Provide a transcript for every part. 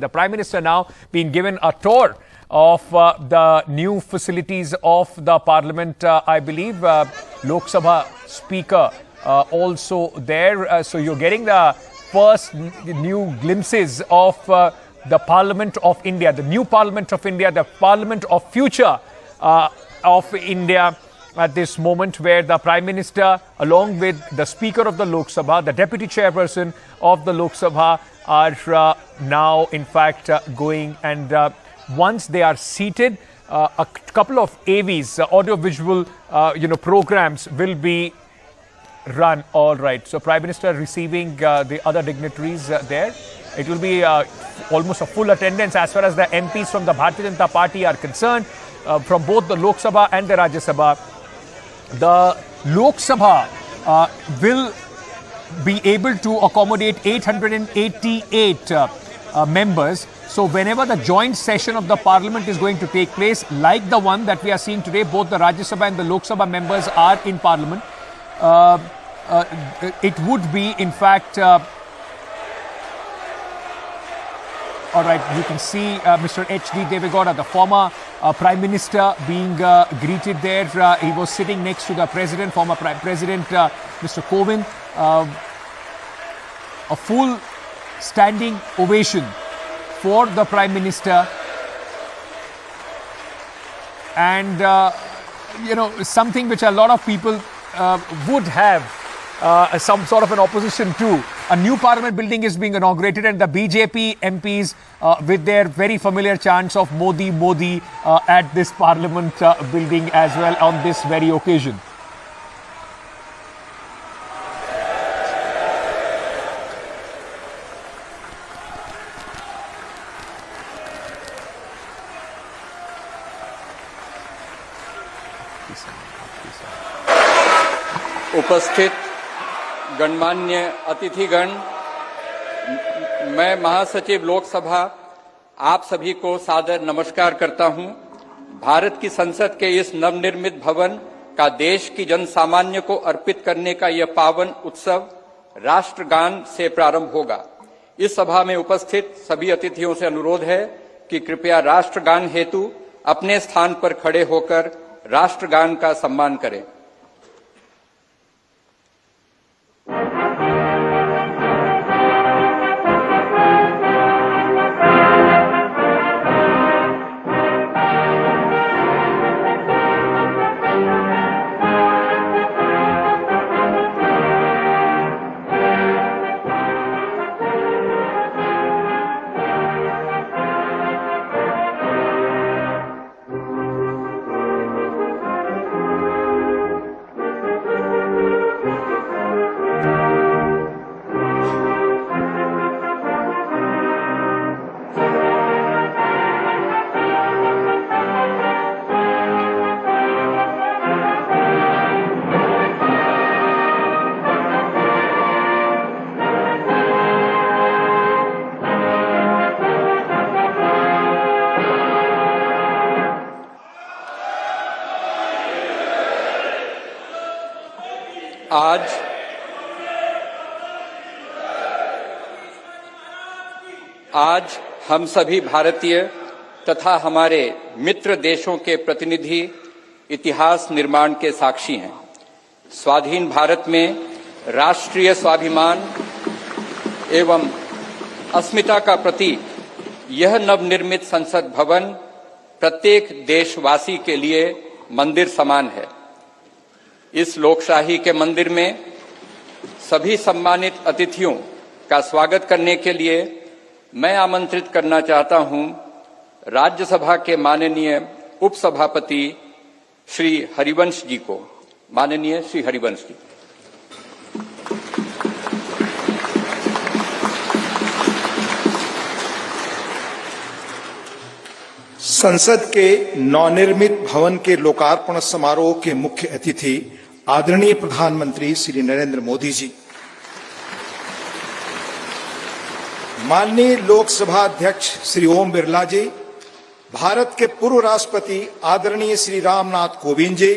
The Prime Minister now being given a tour of the new facilities of the Parliament, I believe. Lok Sabha Speaker also there. So you're getting the first new glimpses of the Parliament of India, the new Parliament of India, the Parliament of future of India at this moment, where the Prime Minister, along with the Speaker of the Lok Sabha, the Deputy Chairperson of the Lok Sabha, are now in fact going, and once they are seated, a couple of AVs, audio-visual programs will be run. All right. So Prime Minister receiving the other dignitaries there. It will be almost a full attendance as far as the MPs from the Bharatiya Janata Party are concerned, from both the Lok Sabha and the Rajya Sabha. The Lok Sabha will be able to accommodate 888 members. So whenever the joint session of the Parliament is going to take place, like the one that we are seeing today, both the Rajya Sabha and the Lok Sabha members are in Parliament. It would be, in fact, all right, you can see Mr. H.D. Devegowda, the former Prime Minister, being greeted there. He was sitting next to the President, former Prime President, Mr. Kovind. A full standing ovation for the Prime Minister. And, something which a lot of people would have some sort of an opposition to. A new Parliament building is being inaugurated, and the BJP MPs with their very familiar chants of Modi, Modi at this Parliament building as well on this very occasion. उपस्थित गणमान्य अतिथिगण, मैं महासचिव लोकसभा आप सभी को सादर नमस्कार करता हूं। भारत की संसद के इस नवनिर्मित भवन का देश की जनसामान्य को अर्पित करने का यह पावन उत्सव राष्ट्रगान से प्रारंभ होगा। इस सभा में उपस्थित सभी अतिथियों से अनुरोध है कि कृपया राष्ट्रगान हेतु अपने स्थान पर खड़े होकर राष्ट्रगान का सम्मान करें। आज हम सभी भारतीय तथा हमारे मित्र देशों के प्रतिनिधि इतिहास निर्माण के साक्षी हैं। स्वाधीन भारत में राष्ट्रीय स्वाभिमान एवं अस्मिता का प्रतीक यह नवनिर्मित संसद भवन प्रत्येक देशवासी के लिए मंदिर समान है। इस लोकशाही के मंदिर में सभी सम्मानित अतिथियों का स्वागत करने के लिए मैं आमंत्रित करना चाहता हूं राज्यसभा के माननीय उपसभापति श्री हरिवंश जी को। माननीय श्री हरिवंश जी। संसद के नवनिर्मित भवन के लोकार्पण समारोह के मुख्य अतिथि आदरणीय प्रधानमंत्री श्री नरेंद्र मोदी जी, माननीय लोकसभा अध्यक्ष श्री ओम बिरला जी, भारत के पूर्व राष्ट्रपति आदरणीय श्री रामनाथ कोविंद जी,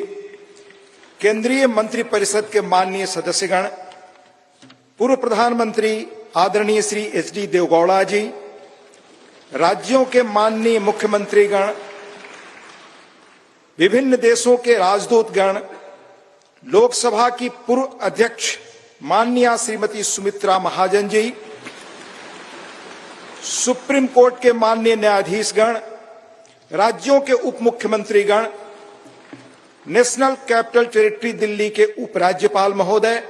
केंद्रीय मंत्रिपरिषद के माननीय सदस्यगण, पूर्व प्रधानमंत्री आदरणीय श्री एच.डी. देवगौड़ा जी, राज्यों के माननीय मुख्यमंत्रीगण, विभिन्न देशों के राजदूतगण, लोकसभा की पूर्व अध्यक्ष माननीय श्रीमती सुमित्रा महाजन जी, सुप्रीम कोर्ट के माननीय न्यायाधीशगण, राज्यों के उप मुख्यमंत्रीगण, नेशनल कैपिटल टेरिटरी दिल्ली के उपराज्यपाल महोदय,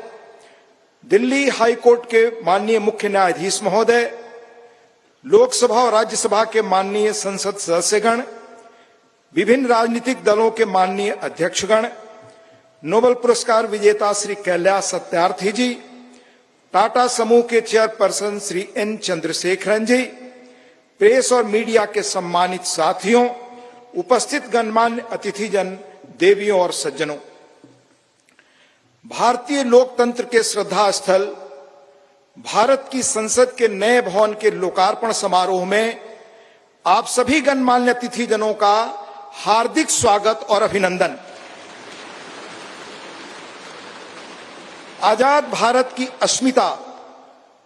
दिल्ली हाई कोर्ट के माननीय मुख्य न्यायाधीश महोदय, लोकसभा और राज्यसभा के माननीय संसद सदस्यगण, विभिन्न राजनीतिक दलों के माननीय अध्यक्षगण, नोबेल पुरस्कार विजेता श्री कैलाश सत्यार्थी जी, टाटा समूह के चेयरपर्सन श्री एन चंद्रशेखरन जी, प्रेस और मीडिया के सम्मानित साथियों, उपस्थित गणमान्य अतिथिजन, देवियों और सज्जनों, भारतीय लोकतंत्र के श्रद्धा स्थल भारत की संसद के नए भवन के लोकार्पण समारोह में आप सभी गणमान्य अतिथिजनों का हार्दिक स्वागत और अभिनंदन। आजाद भारत की अस्मिता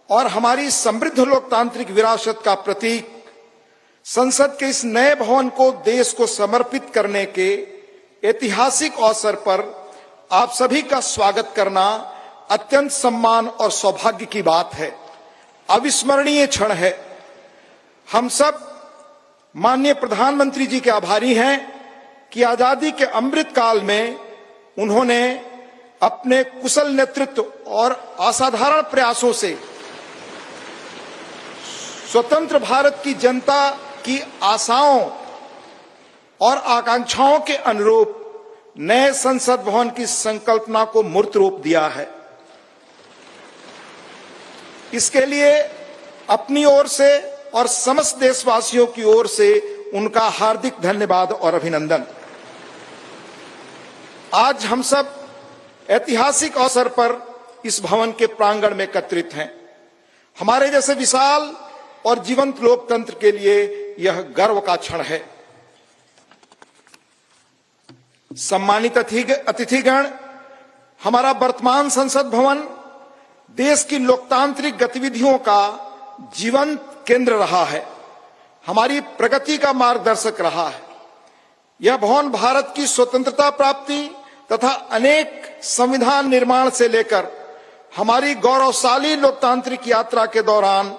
और हमारी समृद्ध लोकतांत्रिक विरासत का प्रतीक संसद के इस नए भवन को देश को समर्पित करने के ऐतिहासिक अवसर पर आप सभी का स्वागत करना अत्यंत सम्मान और सौभाग्य की बात है, अविस्मरणीय क्षण है। हम सब माननीय प्रधानमंत्री जी के आभारी हैं कि आजादी के अमृत काल में उन्होंने अपने कुशल नेतृत्व और असाधारण प्रयासों से स्वतंत्र भारत की जनता की आशाओं और आकांक्षाओं के अनुरूप नए संसद भवन की संकल्पना को मूर्त रूप दिया है। इसके लिए अपनी ओर से और समस्त देशवासियों की ओर से उनका हार्दिक धन्यवाद और अभिनंदन। आज हम सब ऐतिहासिक अवसर पर इस भवन के प्रांगण में एकत्रित हैं। हमारे जैसे विशाल और जीवंत लोकतंत्र के लिए यह गर्व का क्षण है। सम्मानित अतिथिगण, हमारा वर्तमान संसद भवन देश की लोकतांत्रिक गतिविधियों का जीवंत केंद्र रहा है, हमारी प्रगति का मार्गदर्शक रहा है। यह भवन भारत की स्वतंत्रता प्राप्ति तथा अनेक संविधान निर्माण से लेकर हमारी गौरवशाली लोकतांत्रिक यात्रा के दौरान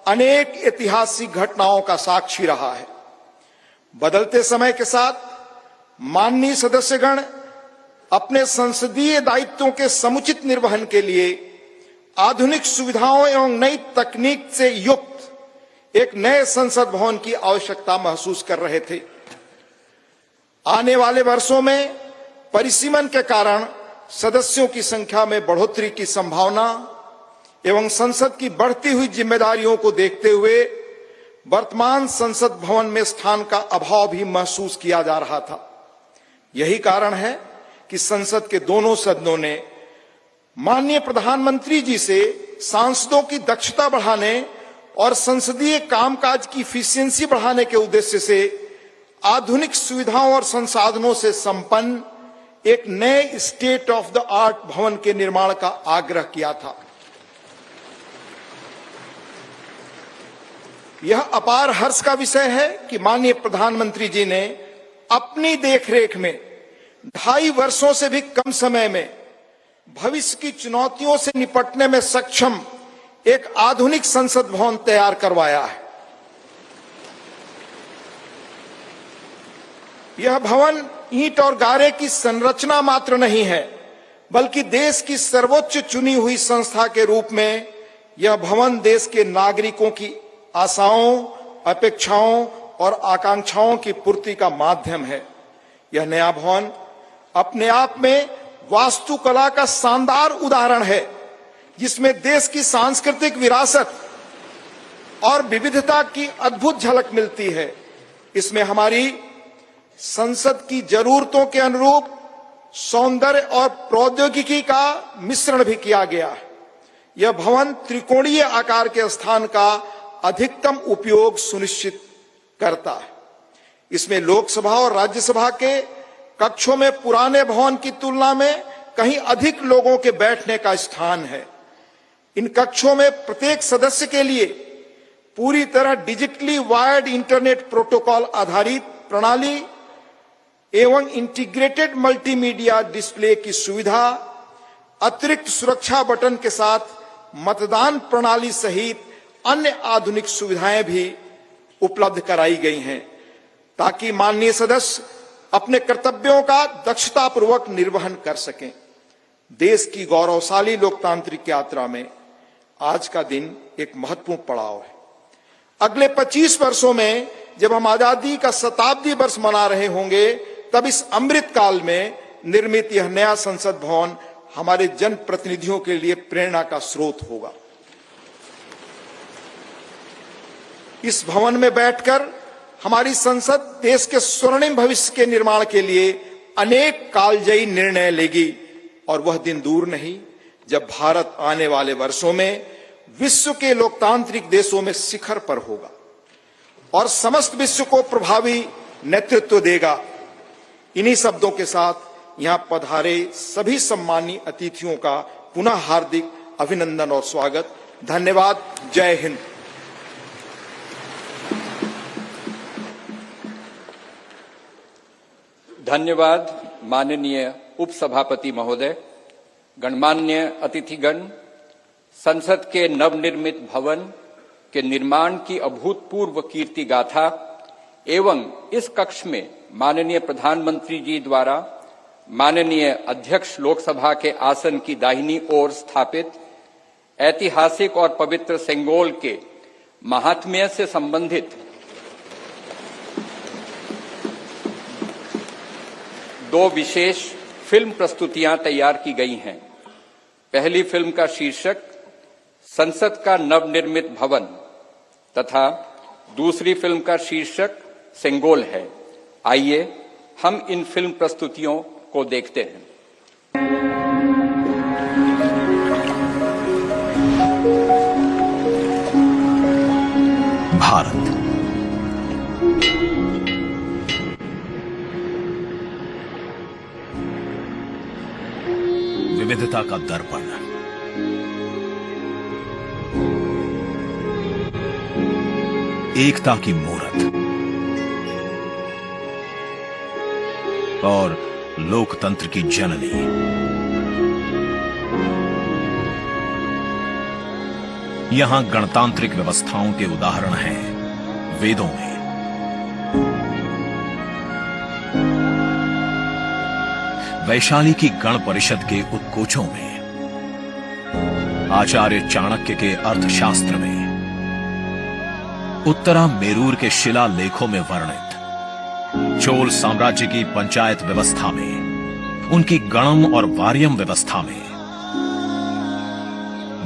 अनेक ऐतिहासिक घटनाओं का साक्षी रहा है। बदलते समय के साथ माननीय सदस्यगण अपने संसदीय दायित्वों के समुचित निर्वहन के लिए आधुनिक सुविधाओं एवं नई तकनीक से युक्त एक नए संसद भवन की आवश्यकता महसूस कर रहे थे। आने वाले वर्षों में परिसीमन के कारण सदस्यों की संख्या में बढ़ोतरी की संभावना एवं संसद की बढ़ती हुई जिम्मेदारियों को देखते हुए वर्तमान संसद भवन में स्थान का अभाव भी महसूस किया जा रहा था। यही कारण है कि संसद के दोनों सदनों ने माननीय प्रधानमंत्री जी से सांसदों की दक्षता बढ़ाने और संसदीय कामकाज की इफिशियंसी बढ़ाने के उद्देश्य से आधुनिक सुविधाओं और संसाधनों से संपन्न एक नए स्टेट ऑफ द आर्ट भवन के निर्माण का आग्रह किया था। यह अपार हर्ष का विषय है कि माननीय प्रधानमंत्री जी ने अपनी देखरेख में 2.5 वर्षों से भी कम समय में भविष्य की चुनौतियों से निपटने में सक्षम एक आधुनिक संसद भवन तैयार करवाया है। यह भवन ईंट और गारे की संरचना मात्र नहीं है, बल्कि देश की सर्वोच्च चुनी हुई संस्था के रूप में यह भवन देश के नागरिकों की आशाओं, अपेक्षाओं और आकांक्षाओं की पूर्ति का माध्यम है। यह नया भवन अपने आप में वास्तुकला का शानदार उदाहरण है, जिसमें देश की सांस्कृतिक विरासत और विविधता की अद्भुत झलक मिलती है। इसमें हमारी संसद की जरूरतों के अनुरूप सौंदर्य और प्रौद्योगिकी का मिश्रण भी किया गया है। यह भवन त्रिकोणीय आकार के स्थान का अधिकतम उपयोग सुनिश्चित करता है। इसमें लोकसभा और राज्यसभा के कक्षों में पुराने भवन की तुलना में कहीं अधिक लोगों के बैठने का स्थान है। इन कक्षों में प्रत्येक सदस्य के लिए पूरी तरह डिजिटली वायर्ड इंटरनेट प्रोटोकॉल आधारित प्रणाली एवं इंटीग्रेटेड मल्टीमीडिया डिस्प्ले की सुविधा, अतिरिक्त सुरक्षा बटन के साथ मतदान प्रणाली सहित अन्य आधुनिक सुविधाएं भी उपलब्ध कराई गई हैं, ताकि माननीय सदस्य अपने कर्तव्यों का दक्षतापूर्वक निर्वहन कर सकें। देश की गौरवशाली लोकतांत्रिक यात्रा में आज का दिन एक महत्वपूर्ण पड़ाव है। अगले 25 वर्षों में जब हम आजादी का शताब्दी वर्ष मना रहे होंगे, तब इस अमृत काल में निर्मित यह नया संसद भवन हमारे जनप्रतिनिधियों के लिए प्रेरणा का स्रोत होगा। इस भवन में बैठकर हमारी संसद देश के स्वर्णिम भविष्य के निर्माण के लिए अनेक कालजयी निर्णय लेगी, और वह दिन दूर नहीं जब भारत आने वाले वर्षों में विश्व के लोकतांत्रिक देशों में शिखर पर होगा और समस्त विश्व को प्रभावी नेतृत्व देगा। इन्हीं शब्दों के साथ यहां पधारे सभी सम्मानीय अतिथियों का पुनः हार्दिक अभिनंदन और स्वागत। धन्यवाद। जय हिंद। धन्यवाद माननीय उपसभापति महोदय। गणमान्य अतिथिगण, संसद के नवनिर्मित भवन के निर्माण की अभूतपूर्व कीर्ति गाथा एवं इस कक्ष में माननीय प्रधानमंत्री जी द्वारा माननीय अध्यक्ष लोकसभा के आसन की दाहिनी ओर स्थापित ऐतिहासिक और पवित्र सेंगोल के महात्म्य से संबंधित दो विशेष फिल्म प्रस्तुतियां तैयार की गई हैं। पहली फिल्म का शीर्षक संसद का नवनिर्मित भवन तथा दूसरी फिल्म का शीर्षक सेंगोल है। आइए हम इन फिल्म प्रस्तुतियों को देखते हैं। भारत विविधता का दर्पण, एकता की मूरत और लोकतंत्र की जननी। यहां गणतांत्रिक व्यवस्थाओं के उदाहरण हैं वेदों में। वैशाली की गण परिषद के उत्कोचों में, आचार्य चाणक्य के अर्थशास्त्र में, उत्तरा मेरूर के शिलालेखों में वर्णित चोल साम्राज्य की पंचायत व्यवस्था में, उनकी गणम और वार्यम व्यवस्था में,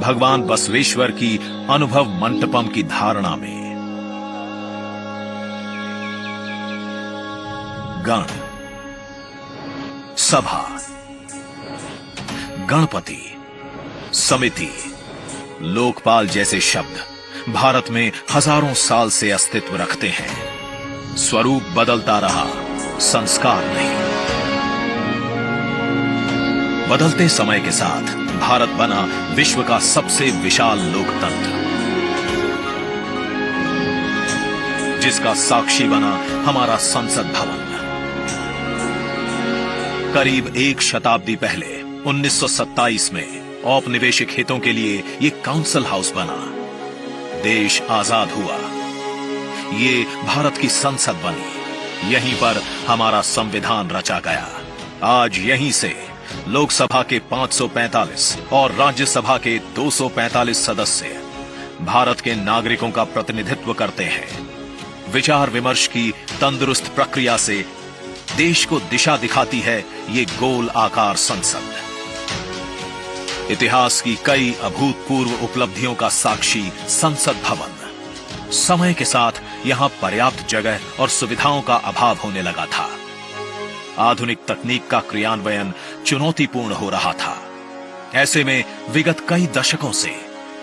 भगवान बसवेश्वर की अनुभव मंटपम की धारणा में। गण, सभा, गणपति, समिति, लोकपाल जैसे शब्द भारत में हजारों साल से अस्तित्व रखते हैं। स्वरूप बदलता रहा, संस्कार नहीं। बदलते समय के साथ भारत बना विश्व का सबसे विशाल लोकतंत्र, जिसका साक्षी बना हमारा संसद भवन। करीब एक शताब्दी पहले 1927 में औपनिवेशिक हितों के लिए ये काउंसिल हाउस बना। देश आजाद हुआ, ये भारत की संसद बनी। यहीं पर हमारा संविधान रचा गया। आज यहीं से लोकसभा के 545 और राज्यसभा के 245 सदस्य भारत के नागरिकों का प्रतिनिधित्व करते हैं। विचार विमर्श की तंदुरुस्त प्रक्रिया से देश को दिशा दिखाती है ये गोल आकार संसद। इतिहास की कई अभूतपूर्व उपलब्धियों का साक्षी संसद भवन। समय के साथ यहां पर्याप्त जगह और सुविधाओं का अभाव होने लगा था। आधुनिक तकनीक का क्रियान्वयन चुनौतीपूर्ण हो रहा था। ऐसे में विगत कई दशकों से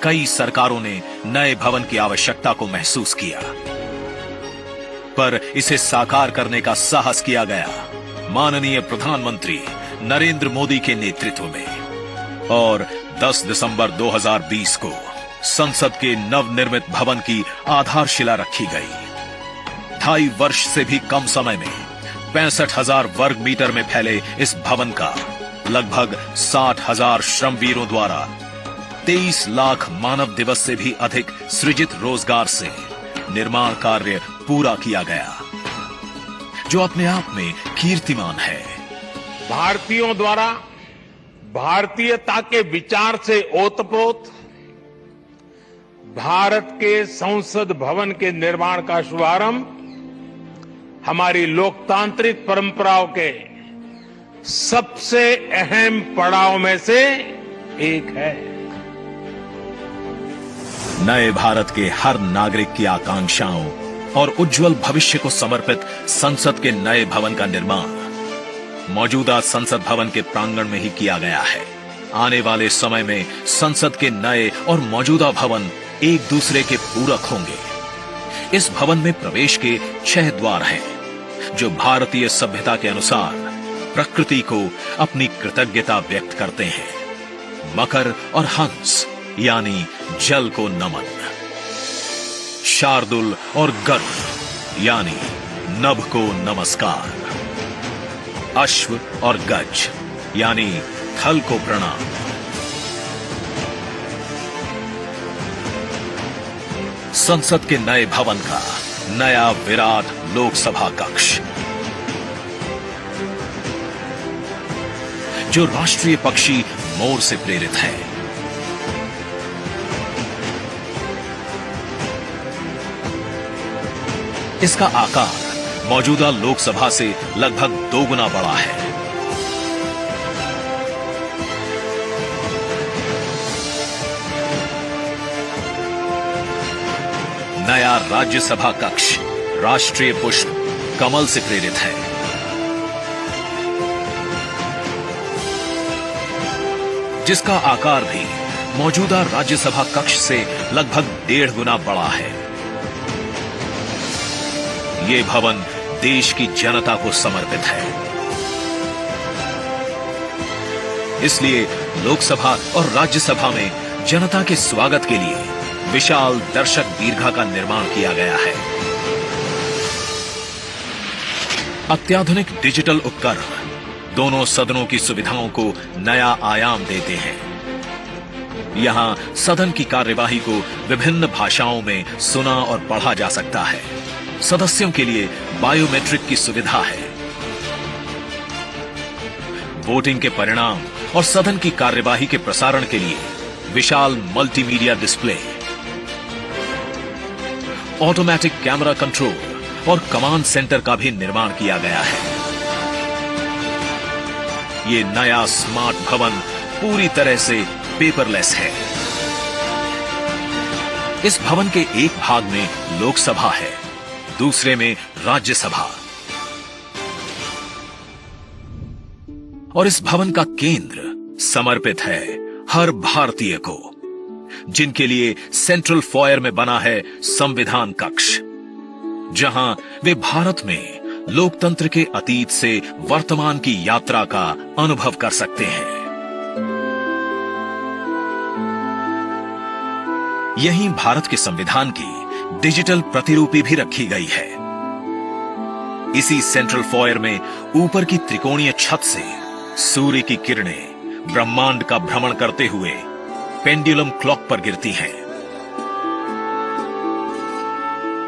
कई सरकारों ने नए भवन की आवश्यकता को महसूस किया, पर इसे साकार करने का साहस किया गया माननीय प्रधानमंत्री नरेंद्र मोदी के नेतृत्व में। और 10 दिसंबर 2020 को संसद के नवनिर्मित भवन की आधारशिला रखी गई। 2.5 वर्ष से भी कम समय में 65,000 वर्ग मीटर में फैले इस भवन का लगभग 60,000 श्रमवीरों द्वारा 23 लाख मानव दिवस से भी अधिक सृजित रोजगार से निर्माण कार्य पूरा किया गया, जो अपने आप में कीर्तिमान है। भारतीयों द्वारा भारतीयता के विचार से ओतप्रोत भारत के संसद भवन के निर्माण का शुभारंभ हमारी लोकतांत्रिक परंपराओं के सबसे अहम पड़ाव में से एक है। नए भारत के हर नागरिक की आकांक्षाओं और उज्जवल भविष्य को समर्पित संसद के नए भवन का निर्माण मौजूदा संसद भवन के प्रांगण में ही किया गया है। आने वाले समय में संसद के नए और मौजूदा भवन एक दूसरे के पूरक होंगे। इस भवन में प्रवेश के 6 द्वार हैं, जो भारतीय सभ्यता के अनुसार प्रकृति को अपनी कृतज्ञता व्यक्त करते हैं। मकर और हंस यानी जल को नमन, शार्दुल और गरुड़ यानी नभ को नमस्कार, अश्व और गज यानी थल को प्रणाम। संसद के नए भवन का नया विराट लोकसभा कक्ष, जो राष्ट्रीय पक्षी मोर से प्रेरित है। इसका आकार मौजूदा लोकसभा से लगभग 2 गुना बड़ा है। नया राज्यसभा कक्ष राष्ट्रीय पुष्प कमल से प्रेरित है। जिसका आकार भी मौजूदा राज्यसभा कक्ष से लगभग 1.5 गुना बड़ा है। ये भवन देश की जनता को समर्पित है। इसलिए लोकसभा और राज्यसभा में जनता के स्वागत के लिए विशाल दर्शक दीर्घा का निर्माण किया गया है। अत्याधुनिक डिजिटल उपकरण दोनों सदनों की सुविधाओं को नया आयाम देते हैं। यहां सदन की कार्यवाही को विभिन्न भाषाओं में सुना और पढ़ा जा सकता है। सदस्यों के लिए बायोमेट्रिक की सुविधा है। वोटिंग के परिणाम और सदन की कार्यवाही के प्रसारण के लिए विशाल multimedia display, automatic camera control और कमांड सेंटर का भी निर्माण किया गया है। ये नया स्मार्ट भवन पूरी तरह से पेपरलेस है। इस भवन के एक भाग में लोकसभा है, दूसरे में राज्यसभा। और इस भवन का केंद्र समर्पित है हर भारतीय को, जिनके लिए सेंट्रल फॉयर में बना है संविधान कक्ष, जहां वे भारत में लोकतंत्र के अतीत से वर्तमान की यात्रा का अनुभव कर सकते हैं। यहीं भारत के संविधान की डिजिटल प्रतिरूपी भी रखी गई है। इसी सेंट्रल फॉयर में ऊपर की त्रिकोणीय छत से सूर्य की किरणें ब्रह्मांड का भ्रमण करते हुए पेंडुलम क्लॉक पर गिरती हैं।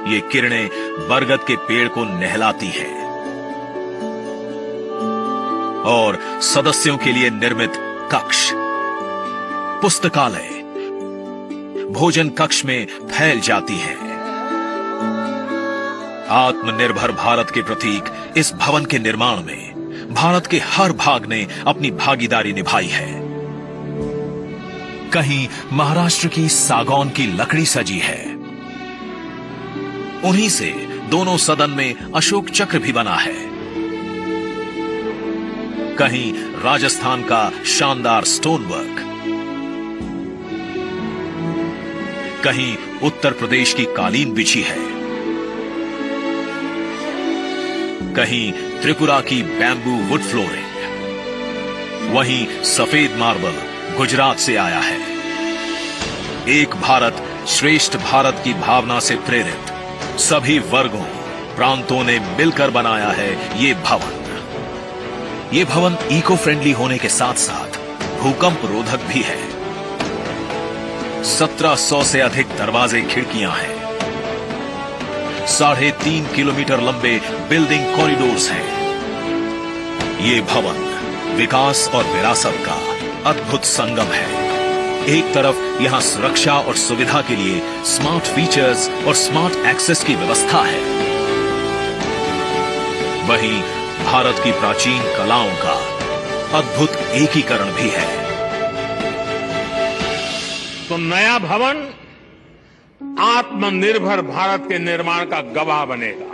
ये किरणें बरगद के पेड़ को नहलाती हैं और सदस्यों के लिए निर्मित कक्ष, पुस्तकालय, भोजन कक्ष में फैल जाती है। आत्मनिर्भर भारत के प्रतीक इस भवन के निर्माण में भारत के हर भाग ने अपनी भागीदारी निभाई है। कहीं महाराष्ट्र की सागौन की लकड़ी सजी है, उन्हीं से दोनों सदन में अशोक चक्र भी बना है। कहीं राजस्थान का शानदार स्टोन वर्क, कहीं उत्तर प्रदेश की कालीन बिछी है, कहीं त्रिपुरा की बैम्बू वुड फ्लोरिंग, वहीं सफेद मार्बल गुजरात से आया है। एक भारत श्रेष्ठ भारत की भावना से प्रेरित सभी वर्गों प्रांतों ने मिलकर बनाया है ये भवन। ये भवन इको फ्रेंडली होने के साथ साथ भूकंप रोधक भी है। 1700 से अधिक दरवाजे खिड़कियां हैं। 3.5 किलोमीटर लंबे बिल्डिंग कॉरिडोर्स हैं। ये भवन विकास और विरासत का अद्भुत संगम है। एक तरफ यहां सुरक्षा और सुविधा के लिए स्मार्ट फीचर्स और स्मार्ट एक्सेस की व्यवस्था है, वहीं भारत की प्राचीन कलाओं का अद्भुत एकीकरण भी है। तो नया भवन आत्मनिर्भर भारत के निर्माण का गवाह बनेगा।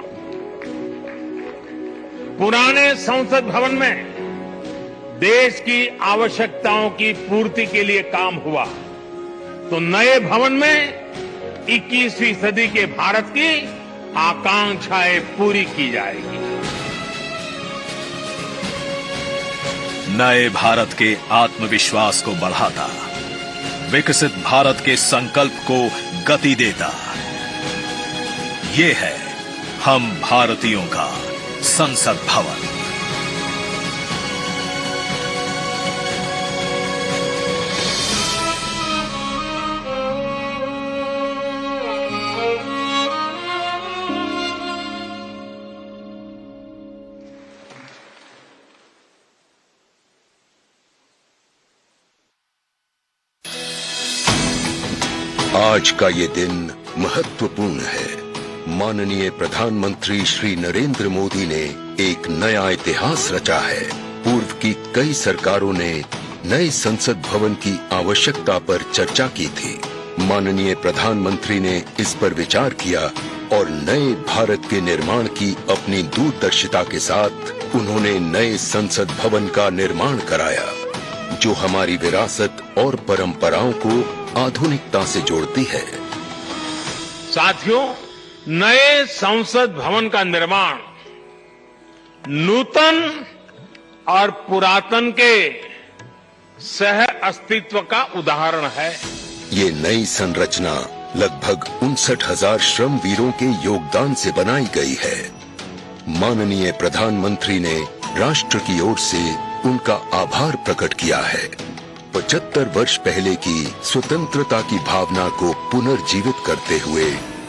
पुराने संसद भवन में देश की आवश्यकताओं की पूर्ति के लिए काम हुआ, तो नए भवन में 21वीं सदी के भारत की आकांक्षाएं पूरी की जाएगी। नए भारत के आत्मविश्वास को बढ़ाता, विकसित भारत के संकल्प को गति देता, ये है हम भारतीयों का संसद भवन। आज का ये दिन महत्वपूर्ण है। माननीय प्रधानमंत्री श्री नरेंद्र मोदी ने एक नया इतिहास रचा है। पूर्व की कई सरकारों ने नए संसद भवन की आवश्यकता पर चर्चा की थी। माननीय प्रधानमंत्री ने इस पर विचार किया और नए भारत के निर्माण की अपनी दूरदर्शिता के साथ उन्होंने नए संसद भवन का निर्माण कराया, जो हमारी विरासत और परंपराओं को आधुनिकता से जोड़ती है। साथियों, नए संसद भवन का निर्माण नूतन और पुरातन के सह अस्तित्व का उदाहरण है। ये नई संरचना लगभग 59,000 श्रम वीरों के योगदान से बनाई गई है। माननीय प्रधानमंत्री ने राष्ट्र की ओर से उनका आभार प्रकट किया है। 75 वर्ष पहले की स्वतंत्रता की भावना को पुनर्जीवित करते हुए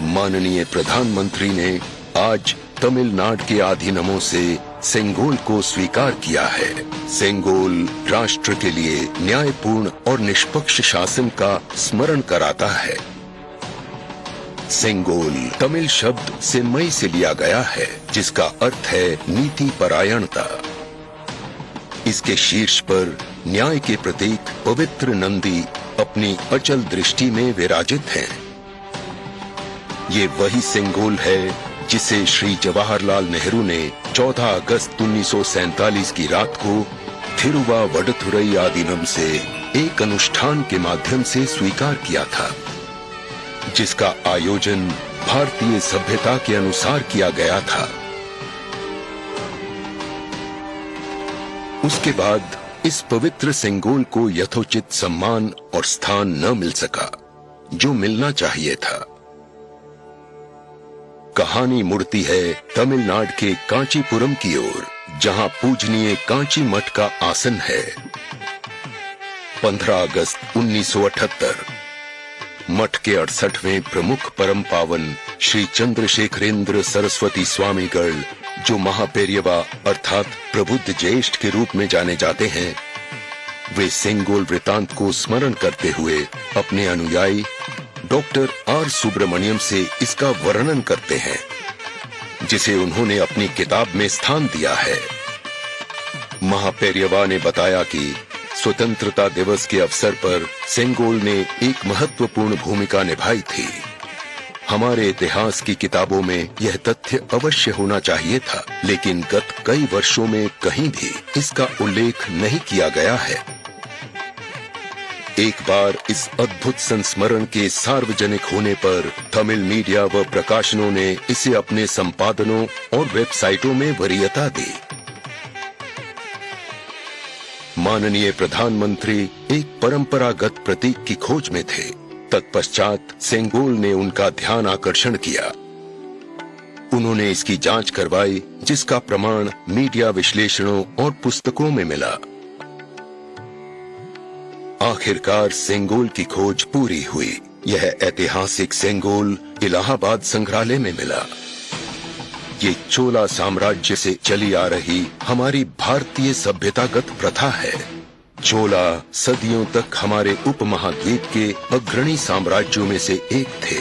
माननीय प्रधानमंत्री ने आज तमिलनाडु के अधीनमों से सेंगोल को स्वीकार किया है। सेंगोल राष्ट्र के लिए न्यायपूर्ण और निष्पक्ष शासन का स्मरण कराता है। सेंगोल तमिल शब्द सेम्मई से लिया गया है, जिसका अर्थ है नीति परायणता। इसके शीर्ष पर न्याय के प्रतीक पवित्र नंदी अपनी अचल दृष्टि में विराजित हैं। ये वही सेंगोल है जिसे श्री जवाहरलाल नेहरू ने 14 अगस्त 1947 की रात को थिरुवावडथुरई आदीनम से एक अनुष्ठान के माध्यम से स्वीकार किया था, जिसका आयोजन भारतीय सभ्यता के अनुसार किया गया था। उसके बाद इस पवित्र सेंगोल को यथोचित सम्मान और स्थान न मिल सका, जो मिलना चाहिए था। कहानी मुड़ती है तमिलनाडु के कांचीपुरम की ओर, जहां पूजनीय कांची मठ का आसन है। 15 अगस्त 1978 मठ के 68वें प्रमुख परम पावन श्री चंद्रशेखरेंद्र सरस्वती स्वामीगढ़, जो महापेरियवा अर्थात प्रबुद्ध ज्येष्ठ के रूप में जाने जाते हैं, वे सेंगोल वृतांत को स्मरण करते हुए अपने अनुयायी डॉक्टर आर सुब्रमण्यम से इसका वर्णन करते हैं, जिसे उन्होंने अपनी किताब में स्थान दिया है। महापेरियवा ने बताया कि स्वतंत्रता दिवस के अवसर पर सेंगोल ने एक महत्वपूर्ण भूमिका निभाई थी। हमारे इतिहास की किताबों में यह तथ्य अवश्य होना चाहिए था, लेकिन गत कई वर्षों में कहीं भी इसका उल्लेख नहीं किया गया है। एक बार इस अद्भुत संस्मरण के सार्वजनिक होने पर तमिल मीडिया व प्रकाशनों ने इसे अपने संपादनों और वेबसाइटों में वरीयता दी। माननीय प्रधानमंत्री एक परंपरागत प्रतीक की खोज में थे। तत्पश्चात सेंगोल ने उनका ध्यान आकर्षण किया। उन्होंने इसकी जांच करवाई, जिसका प्रमाण मीडिया विश्लेषणों और पुस्तकों में मिला। आखिरकार सेंगोल की खोज पूरी हुई। यह ऐतिहासिक सेंगोल इलाहाबाद संग्रहालय में मिला। ये चोला साम्राज्य से चली आ रही हमारी भारतीय सभ्यतागत प्रथा है। चोला सदियों तक हमारे उपमहाद्वीप के अग्रणी साम्राज्यों में से एक थे।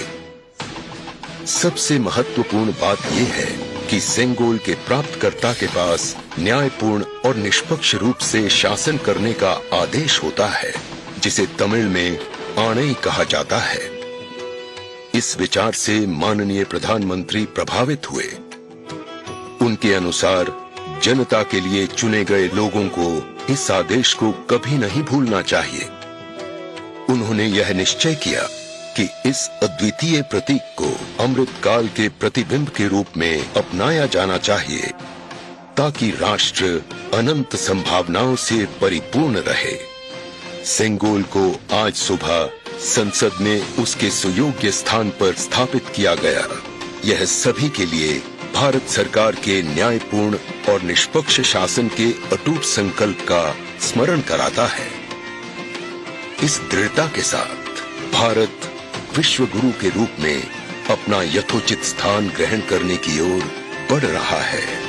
सबसे महत्वपूर्ण बात यह है कि सेंगोल के प्राप्तकर्ता के पास न्यायपूर्ण और निष्पक्ष रूप से शासन करने का आदेश होता है, जिसे तमिल में आणई कहा जाता है। इस विचार से माननीय प्रधानमंत्री प्रभावित हुए। उनके अनुसार जनता के लिए चुने गए लोगों को इस आदेश को कभी नहीं भूलना चाहिए। उन्होंने यह निश्चय किया कि इस अद्वितीय प्रतीक को अमृतकाल के प्रतिबिंब के रूप में अपनाया जाना चाहिए, ताकि राष्ट्र अनंत संभावनाओं से परिपूर्ण रहे। सेंगोल को आज सुबह संसद में उसके सुयोग्य स्थान पर स्थापित किया गया। यह सभी के लिए भारत सरकार के न्यायपूर्ण और निष्पक्ष शासन के अटूट संकल्प का स्मरण कराता है। इस दृढ़ता के साथ भारत विश्व गुरु के रूप में अपना यथोचित स्थान ग्रहण करने की ओर बढ़ रहा है।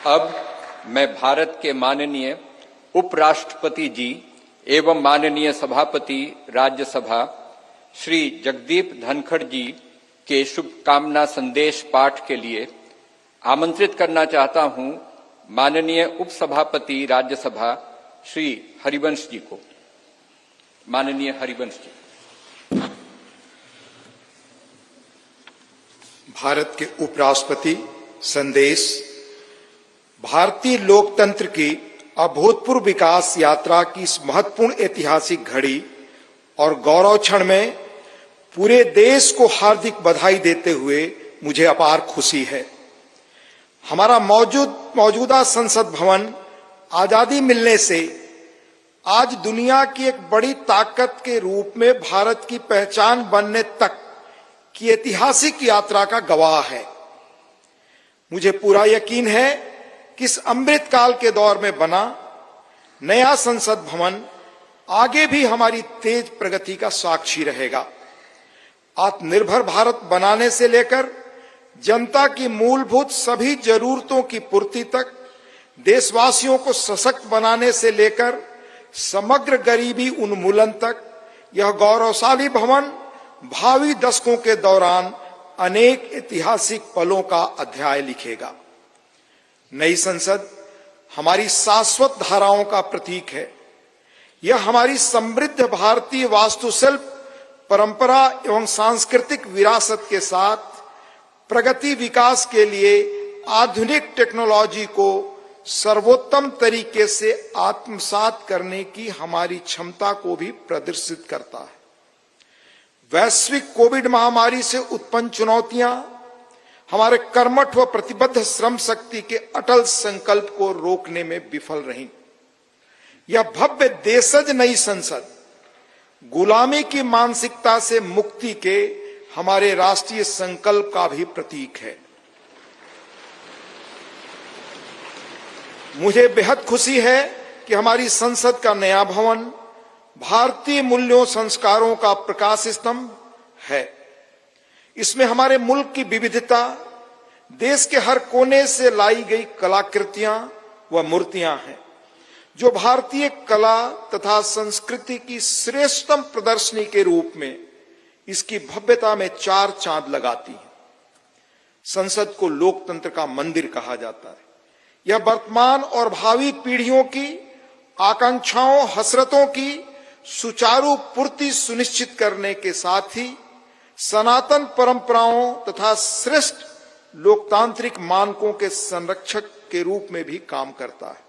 अब मैं भारत के माननीय उपराष्ट्रपति जी एवं माननीय सभापति राज्यसभा श्री जगदीप धनखड़ जी के शुभकामना संदेश पाठ के लिए आमंत्रित करना चाहता हूं माननीय उपसभापति राज्यसभा श्री हरिवंश जी को। माननीय हरिवंश जी। भारत के उपराष्ट्रपति संदेश। भारतीय लोकतंत्र की अभूतपूर्व विकास यात्रा की इस महत्वपूर्ण ऐतिहासिक घड़ी और गौरव क्षण में पूरे देश को हार्दिक बधाई देते हुए मुझे अपार खुशी है। हमारा मौजूदा संसद भवन आजादी मिलने से आज दुनिया की एक बड़ी ताकत के रूप में भारत की पहचान बनने तक की ऐतिहासिक यात्रा का गवाह है। मुझे पूरा यकीन है कि इस अमृतकाल के दौर में बना नया संसद भवन आगे भी हमारी तेज प्रगति का साक्षी रहेगा। आत्मनिर्भर भारत बनाने से लेकर जनता की मूलभूत सभी जरूरतों की पूर्ति तक, देशवासियों को सशक्त बनाने से लेकर समग्र गरीबी उन्मूलन तक, यह गौरवशाली भवन भावी दशकों के दौरान अनेक ऐतिहासिक पलों का अध्याय लिखेगा। नई संसद हमारी शाश्वत धाराओं का प्रतीक है। यह हमारी समृद्ध भारतीय वास्तुशिल्प, परंपरा एवं सांस्कृतिक विरासत के साथ प्रगति विकास के लिए आधुनिक टेक्नोलॉजी को सर्वोत्तम तरीके से आत्मसात करने की हमारी क्षमता को भी प्रदर्शित करता है। वैश्विक कोविड महामारी से उत्पन्न चुनौतियां हमारे कर्मठ व प्रतिबद्ध श्रम शक्ति के अटल संकल्प को रोकने में विफल रही। यह भव्य देशज नई संसद गुलामी की मानसिकता से मुक्ति के हमारे राष्ट्रीय संकल्प का भी प्रतीक है। मुझे बेहद खुशी है कि हमारी संसद का नया भवन भारतीय मूल्यों संस्कारों का प्रकाश स्तंभ है। इसमें हमारे मुल्क की विविधता, देश के हर कोने से लाई गई कलाकृतियां व मूर्तियां हैं, जो भारतीय कला तथा संस्कृति की श्रेष्ठतम प्रदर्शनी के रूप में इसकी भव्यता में चार चांद लगाती हैं। संसद को लोकतंत्र का मंदिर कहा जाता है। यह वर्तमान और भावी पीढ़ियों की आकांक्षाओं, हसरतों की सुचारू पूर्ति सुनिश्चित करने के साथ ही सनातन परंपराओं तथा श्रेष्ठ लोकतांत्रिक मानकों के संरक्षक के रूप में भी काम करता है।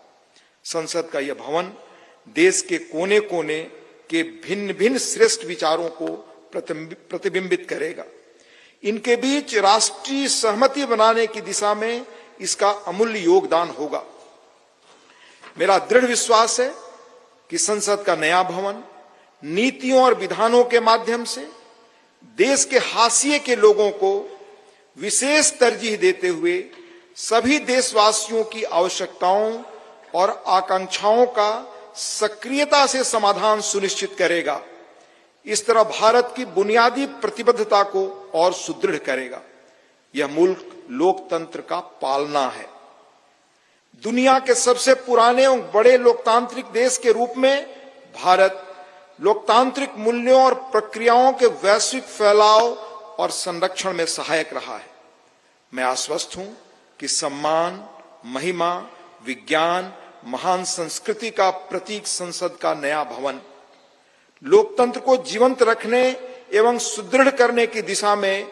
संसद का यह भवन देश के कोने कोने के भिन्न भिन्न श्रेष्ठ विचारों को प्रतिबिंबित करेगा। इनके बीच राष्ट्रीय सहमति बनाने की दिशा में इसका अमूल्य योगदान होगा। मेरा दृढ़ विश्वास है कि संसद का नया भवन नीतियों और विधानों के माध्यम से देश के हाशिए के लोगों को विशेष तरजीह देते हुए सभी देशवासियों की आवश्यकताओं और आकांक्षाओं का सक्रियता से समाधान सुनिश्चित करेगा। इस तरह भारत की बुनियादी प्रतिबद्धता को और सुदृढ़ करेगा। यह मुल्क लोकतंत्र का पालना है। दुनिया के सबसे पुराने और बड़े लोकतांत्रिक देश के रूप में भारत लोकतांत्रिक मूल्यों और प्रक्रियाओं के वैश्विक फैलाव और संरक्षण में सहायक रहा है। मैं आश्वस्त हूं कि सम्मान, महिमा, विज्ञान, महान संस्कृति का प्रतीक संसद का नया भवन लोकतंत्र को जीवंत रखने एवं सुदृढ़ करने की दिशा में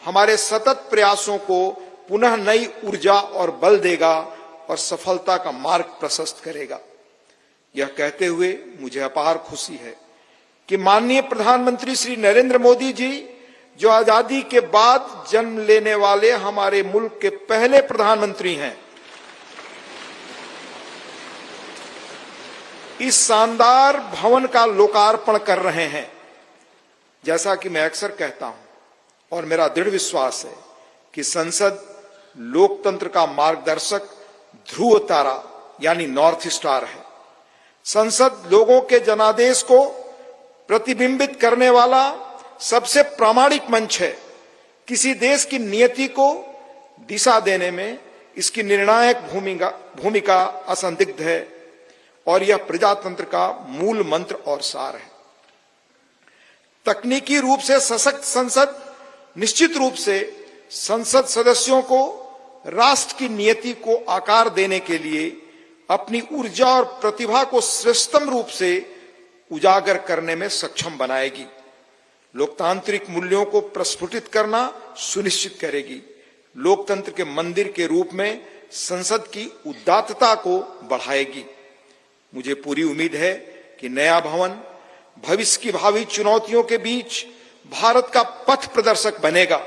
हमारे सतत प्रयासों को पुनः नई ऊर्जा और बल देगा और सफलता का मार्ग प्रशस्त करेगा। यह कहते हुए मुझे अपार खुशी है कि माननीय प्रधानमंत्री श्री नरेंद्र मोदी जी, जो आजादी के बाद जन्म लेने वाले हमारे मुल्क के पहले प्रधानमंत्री हैं, इस शानदार भवन का लोकार्पण कर रहे हैं। जैसा कि मैं अक्सर कहता हूं और मेरा दृढ़ विश्वास है कि संसद लोकतंत्र का मार्गदर्शक ध्रुव तारा यानी नॉर्थ स्टार है। संसद लोगों के जनादेश को प्रतिबिंबित करने वाला सबसे प्रामाणिक मंच है। किसी देश की नियति को दिशा देने में इसकी निर्णायक भूमिका असंदिग्ध है और यह प्रजातंत्र का मूल मंत्र और सार है। तकनीकी रूप से सशक्त संसद निश्चित रूप से संसद सदस्यों को राष्ट्र की नियति को आकार देने के लिए अपनी ऊर्जा और प्रतिभा को श्रेष्ठतम रूप से उजागर करने में सक्षम बनाएगी। लोकतांत्रिक मूल्यों को प्रस्फुटित करना सुनिश्चित करेगी। लोकतंत्र के मंदिर के रूप में संसद की उदात्तता को बढ़ाएगी। मुझे पूरी उम्मीद है कि नया भवन भविष्य की भावी चुनौतियों के बीच भारत का पथ प्रदर्शक बनेगा।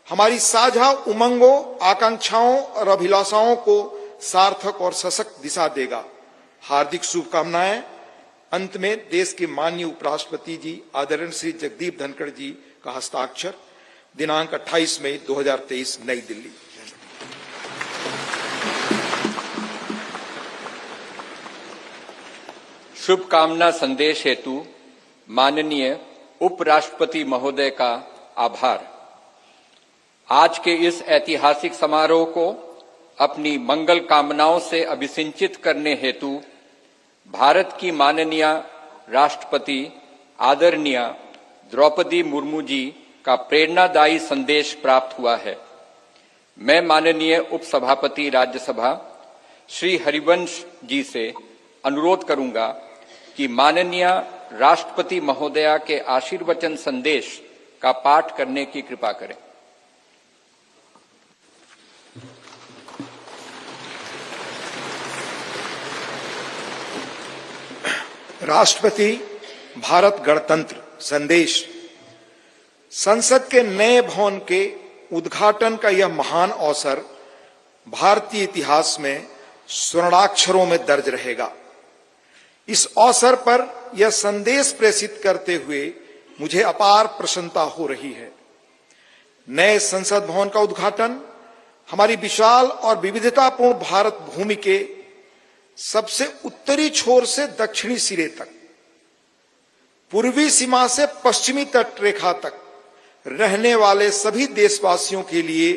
हमारी साझा उमंगों, आकांक्षाओं और अभिलाषाओं को सार्थक और सशक्त दिशा देगा। हार्दिक शुभकामनाएं। अंत में देश के माननीय उपराष्ट्रपति जी आदरणीय श्री जगदीप धनखड़ जी का हस्ताक्षर, दिनांक 28 मई 2023 नई दिल्ली। शुभकामना संदेश हेतु माननीय उपराष्ट्रपति महोदय का आभार। आज के इस ऐतिहासिक समारोह को अपनी मंगल कामनाओं से अभिसिंचित करने हेतु भारत की माननीय राष्ट्रपति आदरणीय द्रौपदी मुर्मू जी का प्रेरणादायी संदेश प्राप्त हुआ है। मैं माननीय उपसभापति राज्यसभा श्री हरिवंश जी से अनुरोध करूंगा कि माननीय राष्ट्रपति महोदया के आशीर्वचन संदेश का पाठ करने की कृपा करें। राष्ट्रपति भारत गणतंत्र संदेश। संसद के नए भवन के उद्घाटन का यह महान अवसर भारतीय इतिहास में स्वर्णाक्षरों में दर्ज रहेगा। इस अवसर पर यह संदेश प्रेषित करते हुए मुझे अपार प्रसन्नता हो रही है। नए संसद भवन का उद्घाटन हमारी विशाल और विविधतापूर्ण भारत भूमि के सबसे उत्तरी छोर से दक्षिणी सिरे तक, पूर्वी सीमा से पश्चिमी तट रेखा तक रहने वाले सभी देशवासियों के लिए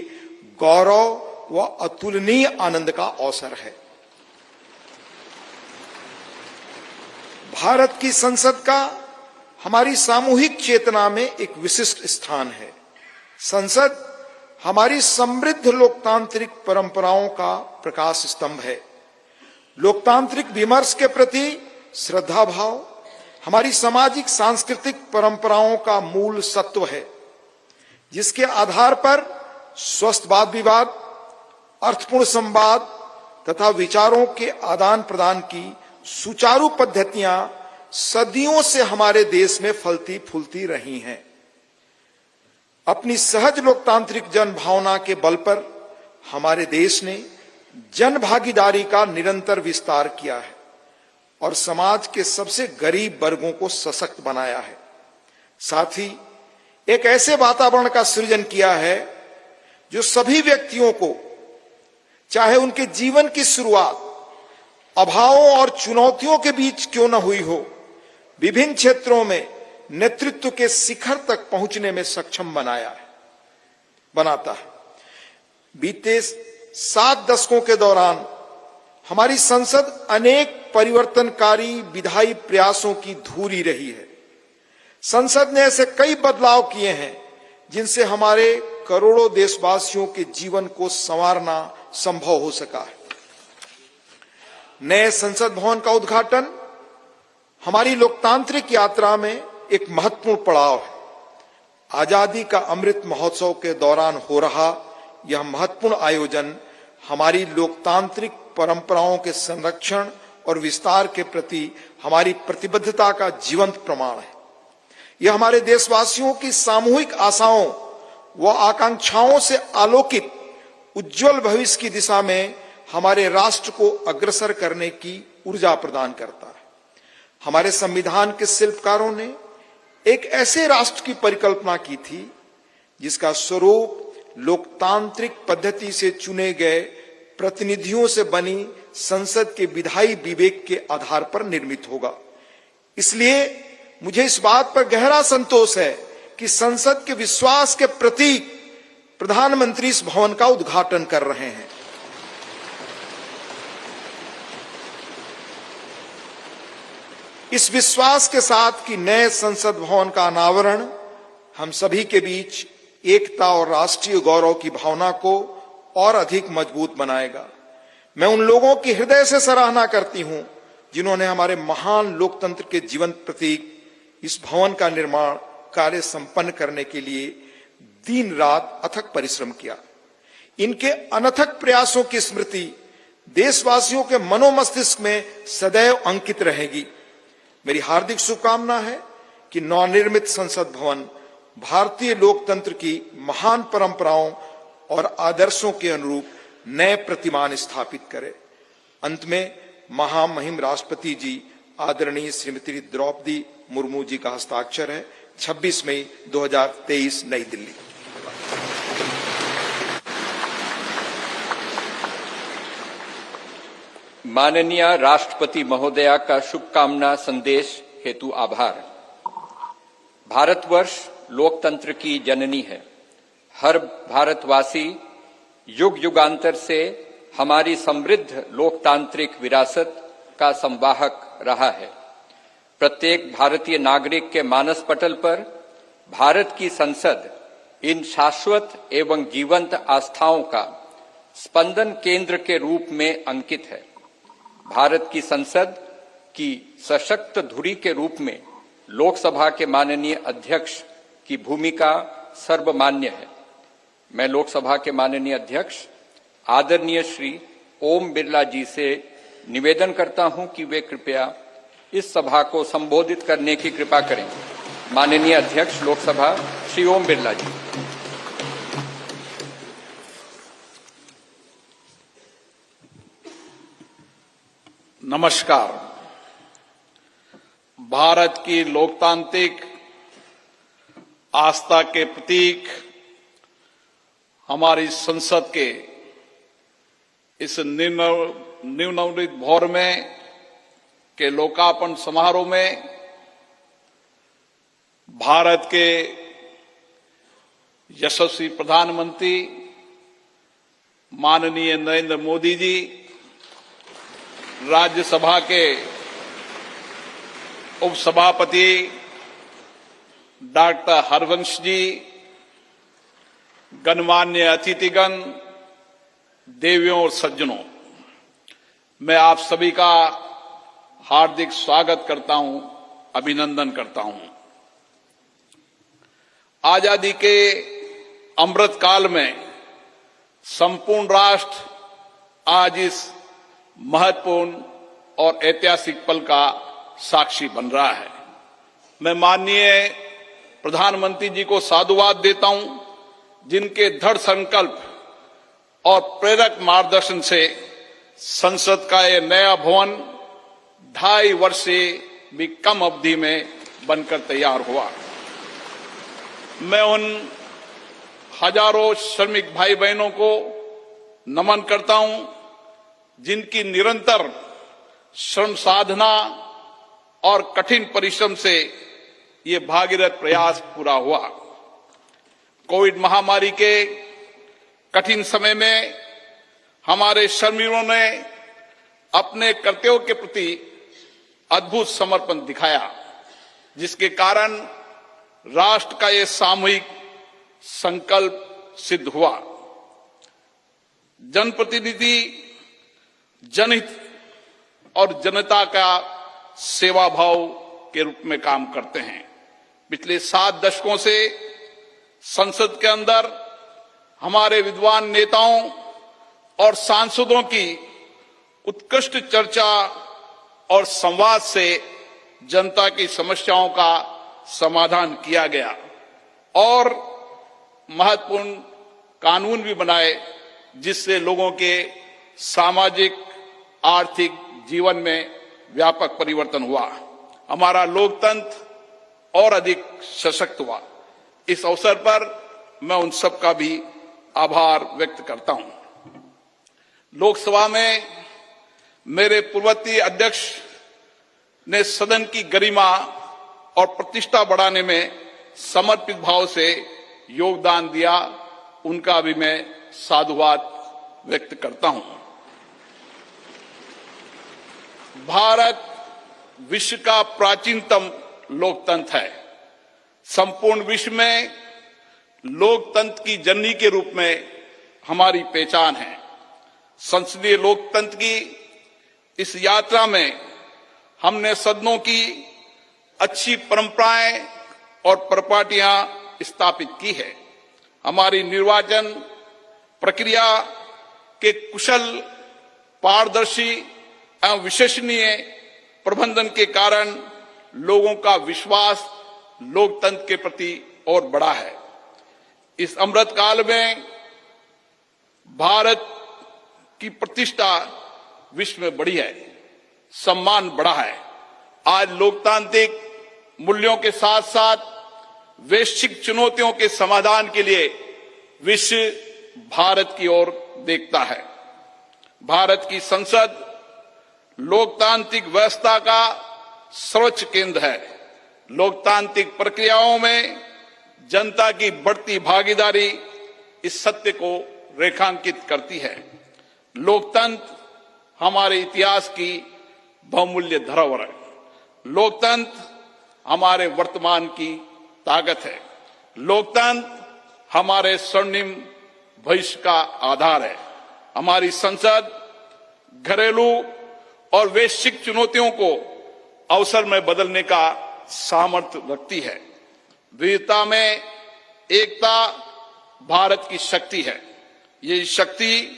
गौरव व अतुलनीय आनंद का अवसर है। भारत की संसद का हमारी सामूहिक चेतना में एक विशिष्ट स्थान है। संसद हमारी समृद्ध लोकतांत्रिक परंपराओं का प्रकाश स्तंभ है। लोकतांत्रिक विमर्श के प्रति श्रद्धा भाव हमारी सामाजिक सांस्कृतिक परंपराओं का मूल सत्व है, जिसके आधार पर स्वस्थ वाद विवाद, अर्थपूर्ण संवाद तथा विचारों के आदान प्रदान की सुचारू पद्धतियां सदियों से हमारे देश में फलती फूलती रही हैं। अपनी सहज लोकतांत्रिक जन भावना के बल पर हमारे देश ने जन भागीदारी का निरंतर विस्तार किया है और समाज के सबसे गरीब वर्गों को सशक्त बनाया है। साथ ही एक ऐसे वातावरण का सृजन किया है जो सभी व्यक्तियों को, चाहे उनके जीवन की शुरुआत अभावों और चुनौतियों के बीच क्यों न हुई हो, विभिन्न क्षेत्रों में नेतृत्व के शिखर तक पहुंचने में सक्षम बनाता है। बीते 7 दशकों के दौरान हमारी संसद अनेक परिवर्तनकारी विधायी प्रयासों की धूरी रही है। संसद ने ऐसे कई बदलाव किए हैं जिनसे हमारे करोड़ों देशवासियों के जीवन को संवारना संभव हो सका है। नए संसद भवन का उद्घाटन हमारी लोकतांत्रिक यात्रा में एक महत्वपूर्ण पड़ाव है। आजादी का अमृत महोत्सव के दौरान हो रहा यह महत्वपूर्ण आयोजन हमारी लोकतांत्रिक परंपराओं के संरक्षण और विस्तार के प्रति हमारी प्रतिबद्धता का जीवंत प्रमाण है। यह हमारे देशवासियों की सामूहिक आशाओं व आकांक्षाओं से आलोकित उज्जवल भविष्य की दिशा में हमारे राष्ट्र को अग्रसर करने की ऊर्जा प्रदान करता है। हमारे संविधान के शिल्पकारों ने एक ऐसे राष्ट्र की परिकल्पना की थी जिसका स्वरूप लोकतांत्रिक पद्धति से चुने गए प्रतिनिधियों से बनी संसद के विधायी विवेक के आधार पर निर्मित होगा। इसलिए मुझे इस बात पर गहरा संतोष है कि संसद के विश्वास के प्रतीक प्रधानमंत्री इस भवन का उद्घाटन कर रहे हैं। इस विश्वास के साथ कि नए संसद भवन का अनावरण हम सभी के बीच एकता और राष्ट्रीय गौरव की भावना को और अधिक मजबूत बनाएगा। मैं उन लोगों की हृदय से सराहना करती हूं जिन्होंने हमारे महान लोकतंत्र के जीवंत प्रतीक इस भवन का निर्माण कार्य संपन्न करने के लिए दिन रात अथक परिश्रम किया। इनके अनथक प्रयासों की स्मृति देशवासियों के मनोमस्तिष्क में सदैव अंकित रहेगी। मेरी हार्दिक शुभकामना है कि नवनिर्मित संसद भवन भारतीय लोकतंत्र की महान परंपराओं और आदर्शों के अनुरूप नए प्रतिमान स्थापित करे। अंत में महामहिम राष्ट्रपति जी आदरणीय श्रीमती द्रौपदी मुर्मू जी का हस्ताक्षर है। 26 मई 2023 नई दिल्ली। माननीय राष्ट्रपति महोदया का शुभकामना संदेश हेतु आभार। भारतवर्ष लोकतंत्र की जननी है। हर भारतवासी युग युगांतर से हमारी समृद्ध लोकतांत्रिक विरासत का संवाहक रहा है। प्रत्येक भारतीय नागरिक के मानस पटल पर भारत की संसद इन शाश्वत एवं जीवंत आस्थाओं का स्पंदन केंद्र के रूप में अंकित है। भारत की संसद की सशक्त धुरी के रूप में लोकसभा के माननीय अध्यक्ष की भूमिका सर्वमान्य है। मैं लोकसभा के माननीय अध्यक्ष आदरणीय श्री ओम बिरला जी से निवेदन करता हूं कि वे कृपया इस सभा को संबोधित करने की कृपा करें। माननीय अध्यक्ष लोकसभा श्री ओम बिरला जी। नमस्कार। भारत की लोकतांत्रिक आस्था के प्रतीक हमारी संसद के इस नवनिर्मित भवन में के लोकार्पण समारोह में भारत के यशस्वी प्रधानमंत्री माननीय नरेंद्र मोदी जी, राज्यसभा के उपसभापति डॉक्टर हरवंश जी, गणमान्य अतिथिगण, देवियों और सज्जनों, मैं आप सभी का हार्दिक स्वागत करता हूं, अभिनंदन करता हूं। आजादी के अमृत काल में संपूर्ण राष्ट्र आज इस महत्वपूर्ण और ऐतिहासिक पल का साक्षी बन रहा है। मैं माननीय प्रधानमंत्री जी को साधुवाद देता हूं, जिनके दृढ़ संकल्प और प्रेरक मार्गदर्शन से संसद का यह नया भवन 2.5 वर्ष से भी कम अवधि में बनकर तैयार हुआ। मैं उन हजारों श्रमिक भाई बहनों को नमन करता हूं, जिनकी निरंतर श्रम साधना और कठिन परिश्रम से ये भागीरथ प्रयास पूरा हुआ। कोविड महामारी के कठिन समय में हमारे श्रमवीरों ने अपने कर्तव्यों के प्रति अद्भुत समर्पण दिखाया, जिसके कारण राष्ट्र का ये सामूहिक संकल्प सिद्ध हुआ। जनप्रतिनिधि जनहित और जनता का सेवा भाव के रूप में काम करते हैं। पिछले 7 दशकों से संसद के अंदर हमारे विद्वान नेताओं और सांसदों की उत्कृष्ट चर्चा और संवाद से जनता की समस्याओं का समाधान किया गया और महत्वपूर्ण कानून भी बनाए, जिससे लोगों के सामाजिक आर्थिक जीवन में व्यापक परिवर्तन हुआ। हमारा लोकतंत्र और अधिक सशक्त हुआ। इस अवसर पर मैं उन सब का भी आभार व्यक्त करता हूं। लोकसभा में मेरे पूर्ववर्ती अध्यक्ष ने सदन की गरिमा और प्रतिष्ठा बढ़ाने में समर्पित भाव से योगदान दिया, उनका भी मैं साधुवाद व्यक्त करता हूं। भारत विश्व का प्राचीनतम लोकतंत्र है। संपूर्ण विश्व में लोकतंत्र की जननी के रूप में हमारी पहचान है। संसदीय लोकतंत्र की इस यात्रा में हमने सदनों की अच्छी परंपराएं और परिपाटियां स्थापित की है। हमारी निर्वाचन प्रक्रिया के कुशल, पारदर्शी एवं विश्वसनीय प्रबंधन के कारण लोगों का विश्वास लोकतंत्र के प्रति और बढ़ा है। इस अमृत काल में भारत की प्रतिष्ठा विश्व में बढ़ी है, सम्मान बढ़ा है। आज लोकतांत्रिक मूल्यों के साथ साथ वैश्विक चुनौतियों के समाधान के लिए विश्व भारत की ओर देखता है। भारत की संसद लोकतांत्रिक व्यवस्था का सर्वोच्च केंद्र है। लोकतांत्रिक प्रक्रियाओं में जनता की बढ़ती भागीदारी इस सत्य को रेखांकित करती है। लोकतंत्र हमारे इतिहास की बहुमूल्य धरोहर है। लोकतंत्र हमारे वर्तमान की ताकत है। लोकतंत्र हमारे स्वर्णिम भविष्य का आधार है। हमारी संसद घरेलू और वैश्विक चुनौतियों को अवसर में बदलने का सामर्थ्य रखती है। विविधता में एकता भारत की शक्ति है। ये शक्ति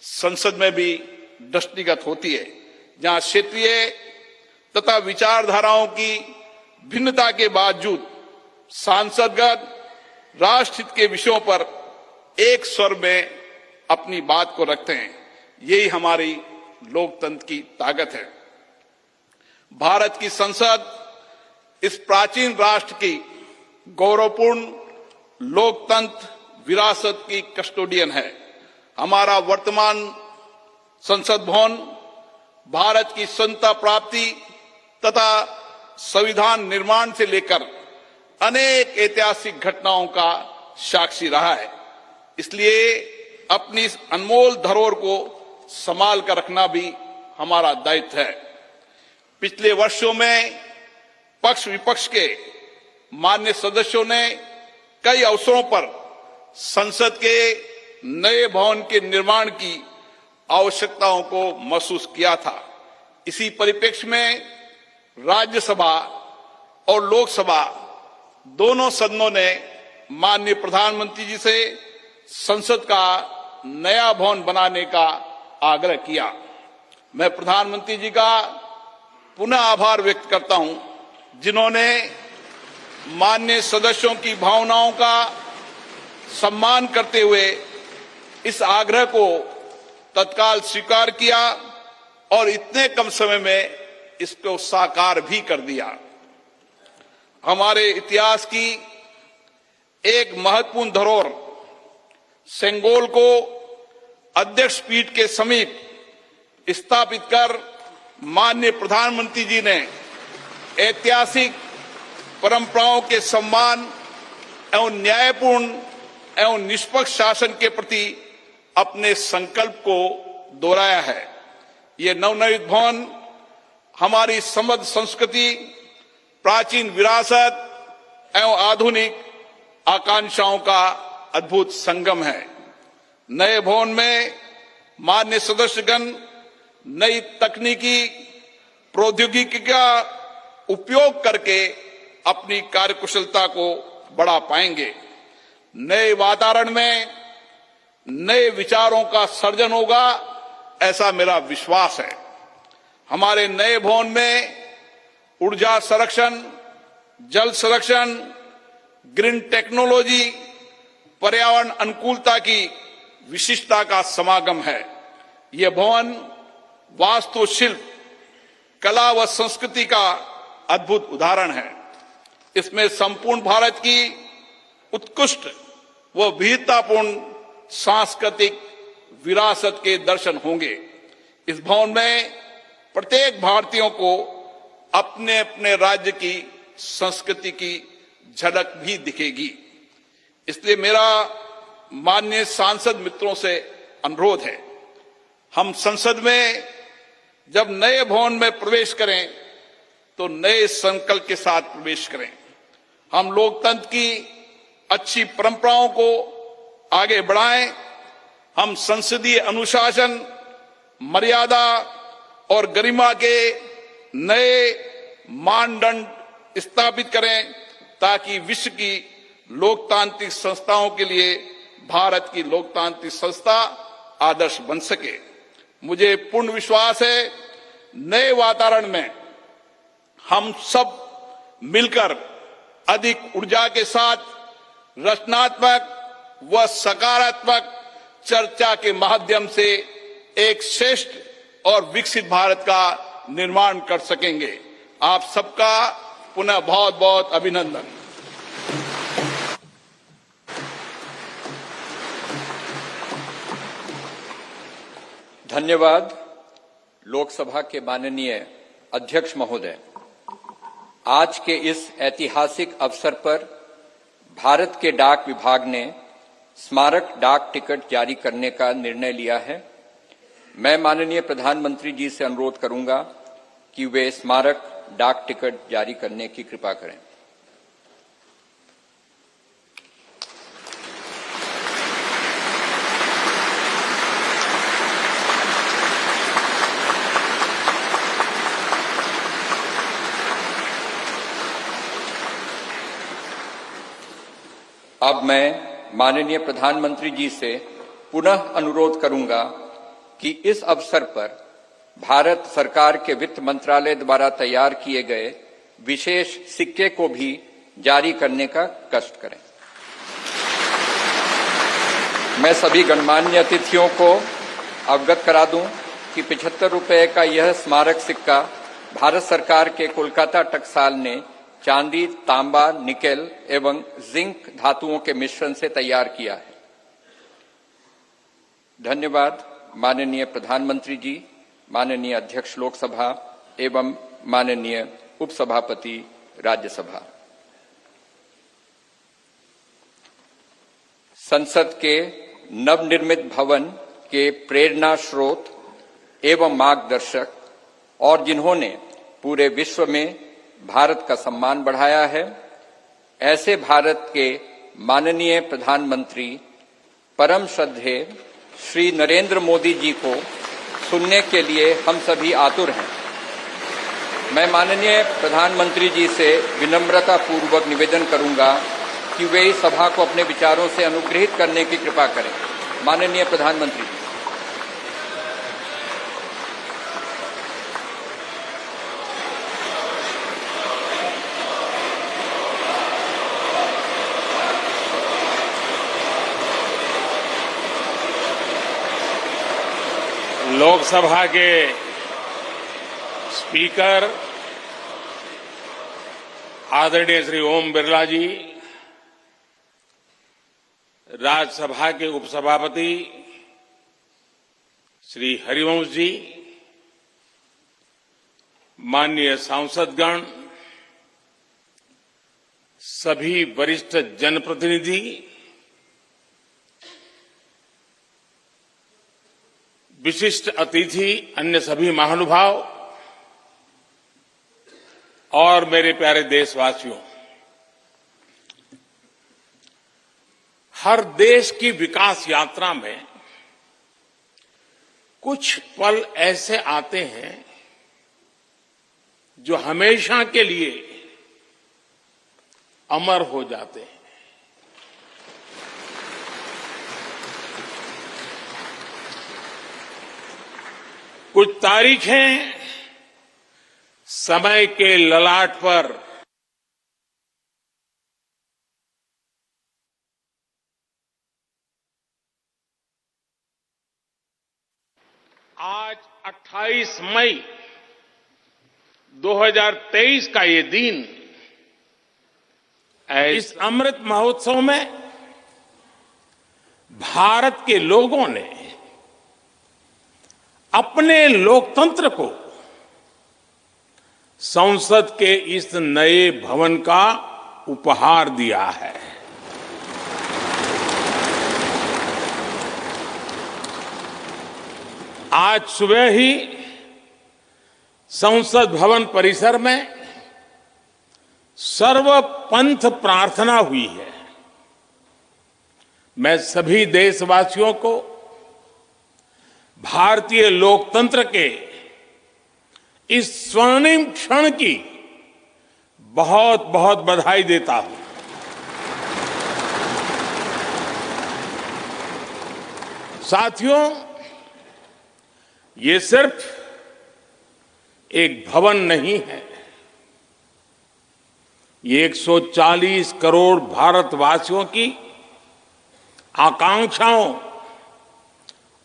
संसद में भी दृष्टिगत होती है, जहां क्षेत्रीय तथा विचारधाराओं की भिन्नता के बावजूद सांसदगण राष्ट्रहित के विषयों पर एक स्वर में अपनी बात को रखते हैं। यही हमारी लोकतंत्र की ताकत है। भारत की संसद इस प्राचीन राष्ट्र की गौरवपूर्ण लोकतंत्र विरासत की कस्टोडियन है। हमारा वर्तमान संसद भवन भारत की स्वतंत्रता प्राप्ति तथा संविधान निर्माण से लेकर अनेक ऐतिहासिक घटनाओं का साक्षी रहा है। इसलिए अपनी इस अनमोल धरोहर को संभाल कर रखना भी हमारा दायित्व है। पिछले वर्षों में पक्ष विपक्ष के मान्य सदस्यों ने कई अवसरों पर संसद के नए भवन के निर्माण की आवश्यकताओं को महसूस किया था। इसी परिप्रेक्ष्य में राज्यसभा और लोकसभा दोनों सदनों ने माननीय प्रधानमंत्री जी से संसद का नया भवन बनाने का आग्रह किया। मैं प्रधानमंत्री जी का पुनः आभार व्यक्त करता हूं, जिन्होंने माननीय सदस्यों की भावनाओं का सम्मान करते हुए इस आग्रह को तत्काल स्वीकार किया और इतने कम समय में इसको साकार भी कर दिया। हमारे इतिहास की एक महत्वपूर्ण धरोहर सेंगोल को अध्यक्ष पीठ के समीप स्थापित कर माननीय प्रधानमंत्री जी ने ऐतिहासिक परंपराओं के सम्मान एवं न्यायपूर्ण एवं निष्पक्ष शासन के प्रति अपने संकल्प को दोहराया है। ये नवनिर्मित भवन हमारी समृद्ध संस्कृति, प्राचीन विरासत एवं आधुनिक आकांक्षाओं का अद्भुत संगम है। नए भवन में माननीय सदस्यगण नई तकनीकी प्रौद्योगिकी का उपयोग करके अपनी कार्यकुशलता को बढ़ा पाएंगे। नए वातावरण में नए विचारों का सर्जन होगा, ऐसा मेरा विश्वास है। हमारे नए भवन में ऊर्जा संरक्षण, जल संरक्षण, ग्रीन टेक्नोलॉजी, पर्यावरण अनुकूलता की विशिष्टता का समागम है। यह भवन वास्तुशिल्प, कला व संस्कृति का अद्भुत उदाहरण है। इसमें संपूर्ण भारत की उत्कृष्ट व विविधतापूर्ण सांस्कृतिक विरासत के दर्शन होंगे। इस भवन में प्रत्येक भारतीयों को अपने अपने राज्य की संस्कृति की झलक भी दिखेगी। इसलिए मेरा माननीय सांसद मित्रों से अनुरोध है, हम संसद में जब नए भवन में प्रवेश करें तो नए संकल्प के साथ प्रवेश करें। हम लोकतंत्र की अच्छी परंपराओं को आगे बढ़ाएं। हम संसदीय अनुशासन, मर्यादा और गरिमा के नए मानदंड स्थापित करें ताकि विश्व की लोकतांत्रिक संस्थाओं के लिए भारत की लोकतांत्रिक संस्था आदर्श बन सके। मुझे पूर्ण विश्वास है, नए वातावरण में हम सब मिलकर अधिक ऊर्जा के साथ रचनात्मक व सकारात्मक चर्चा के माध्यम से एक श्रेष्ठ और विकसित भारत का निर्माण कर सकेंगे। आप सबका पुनः बहुत बहुत अभिनंदन। धन्यवाद। लोकसभा के माननीय अध्यक्ष महोदय, आज के इस ऐतिहासिक अवसर पर भारत के डाक विभाग ने स्मारक डाक टिकट जारी करने का निर्णय लिया है। मैं माननीय प्रधानमंत्री जी से अनुरोध करूंगा कि वे स्मारक डाक टिकट जारी करने की कृपा करें। अब मैं माननीय प्रधानमंत्री जी से पुनः अनुरोध करूंगा कि इस अवसर पर भारत सरकार के वित्त मंत्रालय द्वारा तैयार किए गए विशेष सिक्के को भी जारी करने का कष्ट करें। मैं सभी गणमान्य अतिथियों को अवगत करा दूं कि 75 रुपए का यह स्मारक सिक्का भारत सरकार के कोलकाता टकसाल ने चांदी, तांबा, निकेल एवं जिंक धातुओं के मिश्रण से तैयार किया है। धन्यवाद माननीय प्रधानमंत्री जी, माननीय अध्यक्ष लोकसभा एवं माननीय उपसभापति राज्यसभा। संसद के नवनिर्मित भवन के प्रेरणा स्रोत एवं मार्गदर्शक और जिन्होंने पूरे विश्व में भारत का सम्मान बढ़ाया है, ऐसे भारत के माननीय प्रधानमंत्री परम श्रद्धेय श्री नरेंद्र मोदी जी को सुनने के लिए हम सभी आतुर हैं। मैं माननीय प्रधानमंत्री जी से विनम्रता पूर्वक निवेदन करूंगा कि वे इस सभा को अपने विचारों से अनुग्रहित करने की कृपा करें। माननीय प्रधानमंत्री जी। लोकसभा के स्पीकर आदरणीय श्री ओम बिरला जी, राज्यसभा के उपसभापति श्री हरिवंश जी, माननीय सांसदगण, सभी वरिष्ठ जनप्रतिनिधि, विशिष्ट अतिथि, अन्य सभी महानुभाव और मेरे प्यारे देशवासियों, हर देश की विकास यात्रा में कुछ पल ऐसे आते हैं जो हमेशा के लिए अमर हो जाते हैं। कुछ तारीखें समय के ललाट पर आज 28 मई 2023 का ये दिन, इस अमृत महोत्सव में भारत के लोगों ने अपने लोकतंत्र को संसद के इस नए भवन का उपहार दिया है। आज सुबह ही संसद भवन परिसर में सर्वपंथ प्रार्थना हुई है। मैं सभी देशवासियों को भारतीय लोकतंत्र के इस स्वर्णिम क्षण की बहुत बहुत बधाई देता हूं। साथियों, ये सिर्फ एक भवन नहीं है, ये 140 करोड़ भारतवासियों की आकांक्षाओं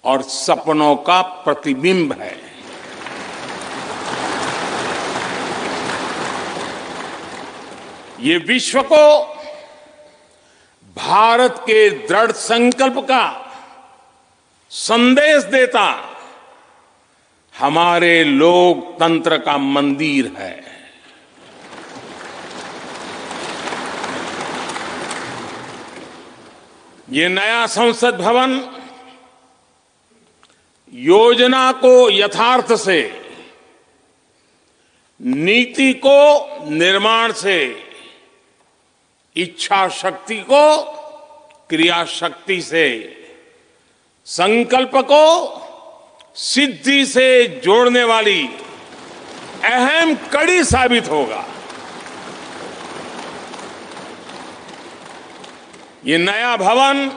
और सपनों का प्रतिबिंब है। ये विश्व को भारत के दृढ़ संकल्प का संदेश देता हमारे लोकतंत्र का मंदिर है। ये नया संसद भवन योजना को यथार्थ से, नीति को निर्माण से, इच्छा शक्ति को क्रिया शक्ति से, संकल्प को सिद्धि से जोड़ने वाली अहम कड़ी साबित होगा। ये नया भवन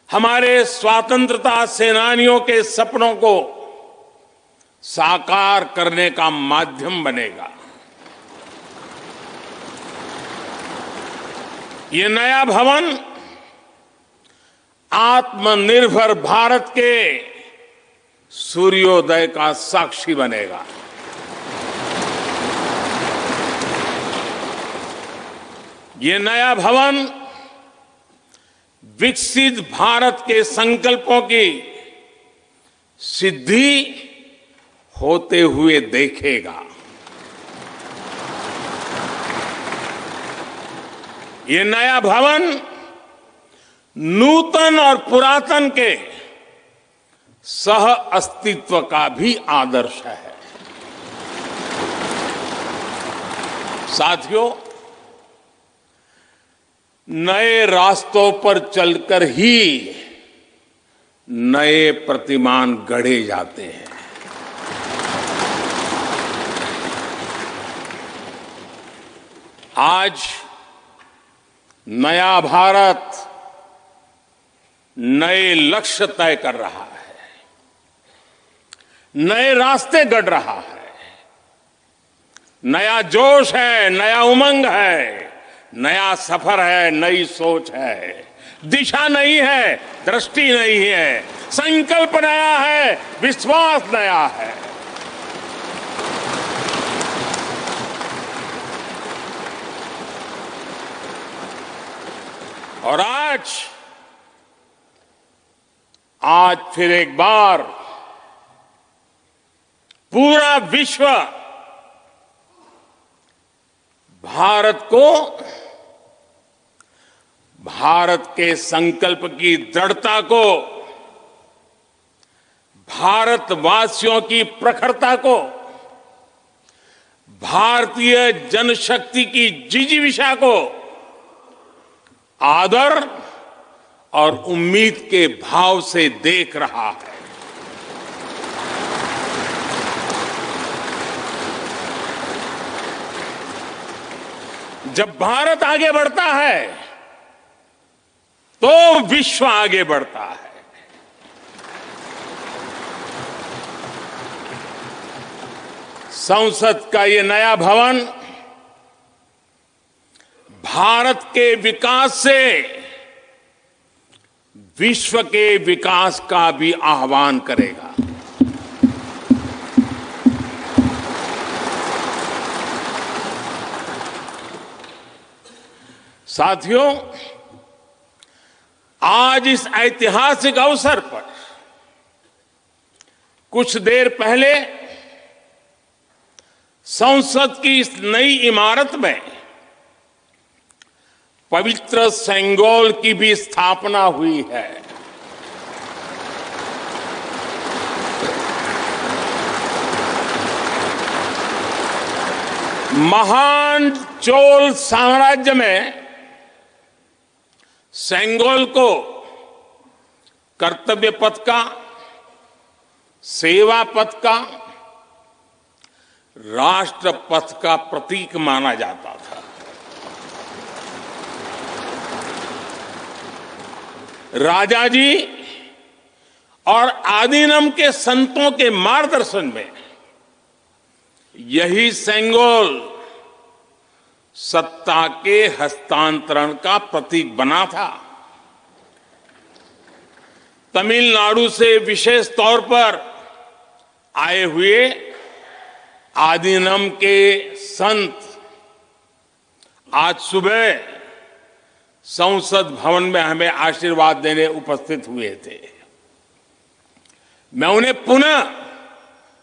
हमारे स्वतंत्रता सेनानियों के सपनों को साकार करने का माध्यम बनेगा। ये नया भवन आत्मनिर्भर भारत के सूर्योदय का साक्षी बनेगा। ये नया भवन विकसित भारत के संकल्पों की सिद्धि होते हुए देखेगा। ये नया भवन नूतन और पुरातन के सह अस्तित्व का भी आदर्श है। साथियों, नए रास्तों पर चलकर ही नए प्रतिमान गढ़े जाते हैं। आज नया भारत नए लक्ष्य तय कर रहा है, नए रास्ते गढ़ रहा है, नया जोश है, नया उमंग है, नया सफर है, नई सोच है। दिशा नहीं है, दृष्टि नहीं है, संकल्प नया है, विश्वास नया है। और आज फिर एक बार पूरा विश्व भारत को, भारत के संकल्प की दृढ़ता को, भारतवासियों की प्रखरता को, भारतीय जनशक्ति की जिजीविषा को आदर और उम्मीद के भाव से देख रहा है। जब भारत आगे बढ़ता है तो विश्व आगे बढ़ता है। संसद का ये नया भवन भारत के विकास से विश्व के विकास का भी आह्वान करेगा। साथियों, आज इस ऐतिहासिक अवसर पर कुछ देर पहले संसद की इस नई इमारत में पवित्र सेंगोल की भी स्थापना हुई है। महान चोल साम्राज्य में सेंगोल को कर्तव्य पथ का, सेवा पथ का, राष्ट्र पथ का प्रतीक माना जाता था। राजा जी और आदीनम के संतों के मार्गदर्शन में यही सेंगोल सत्ता के हस्तांतरण का प्रतीक बना था। तमिलनाडु से विशेष तौर पर आए हुए आदीनम के संत आज सुबह संसद भवन में हमें आशीर्वाद देने उपस्थित हुए थे। मैं उन्हें पुनः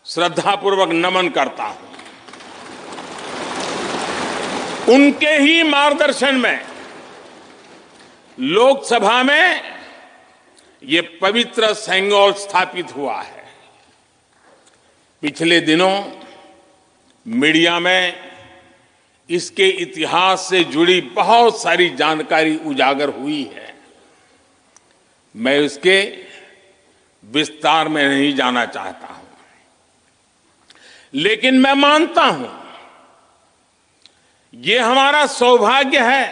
श्रद्धापूर्वक नमन करता हूं। उनके ही मार्गदर्शन में लोकसभा में ये पवित्र सेंगोल स्थापित हुआ है। पिछले दिनों मीडिया में इसके इतिहास से जुड़ी बहुत सारी जानकारी उजागर हुई है। मैं इसके विस्तार में नहीं जाना चाहता हूं, लेकिन मैं मानता हूं ये हमारा सौभाग्य है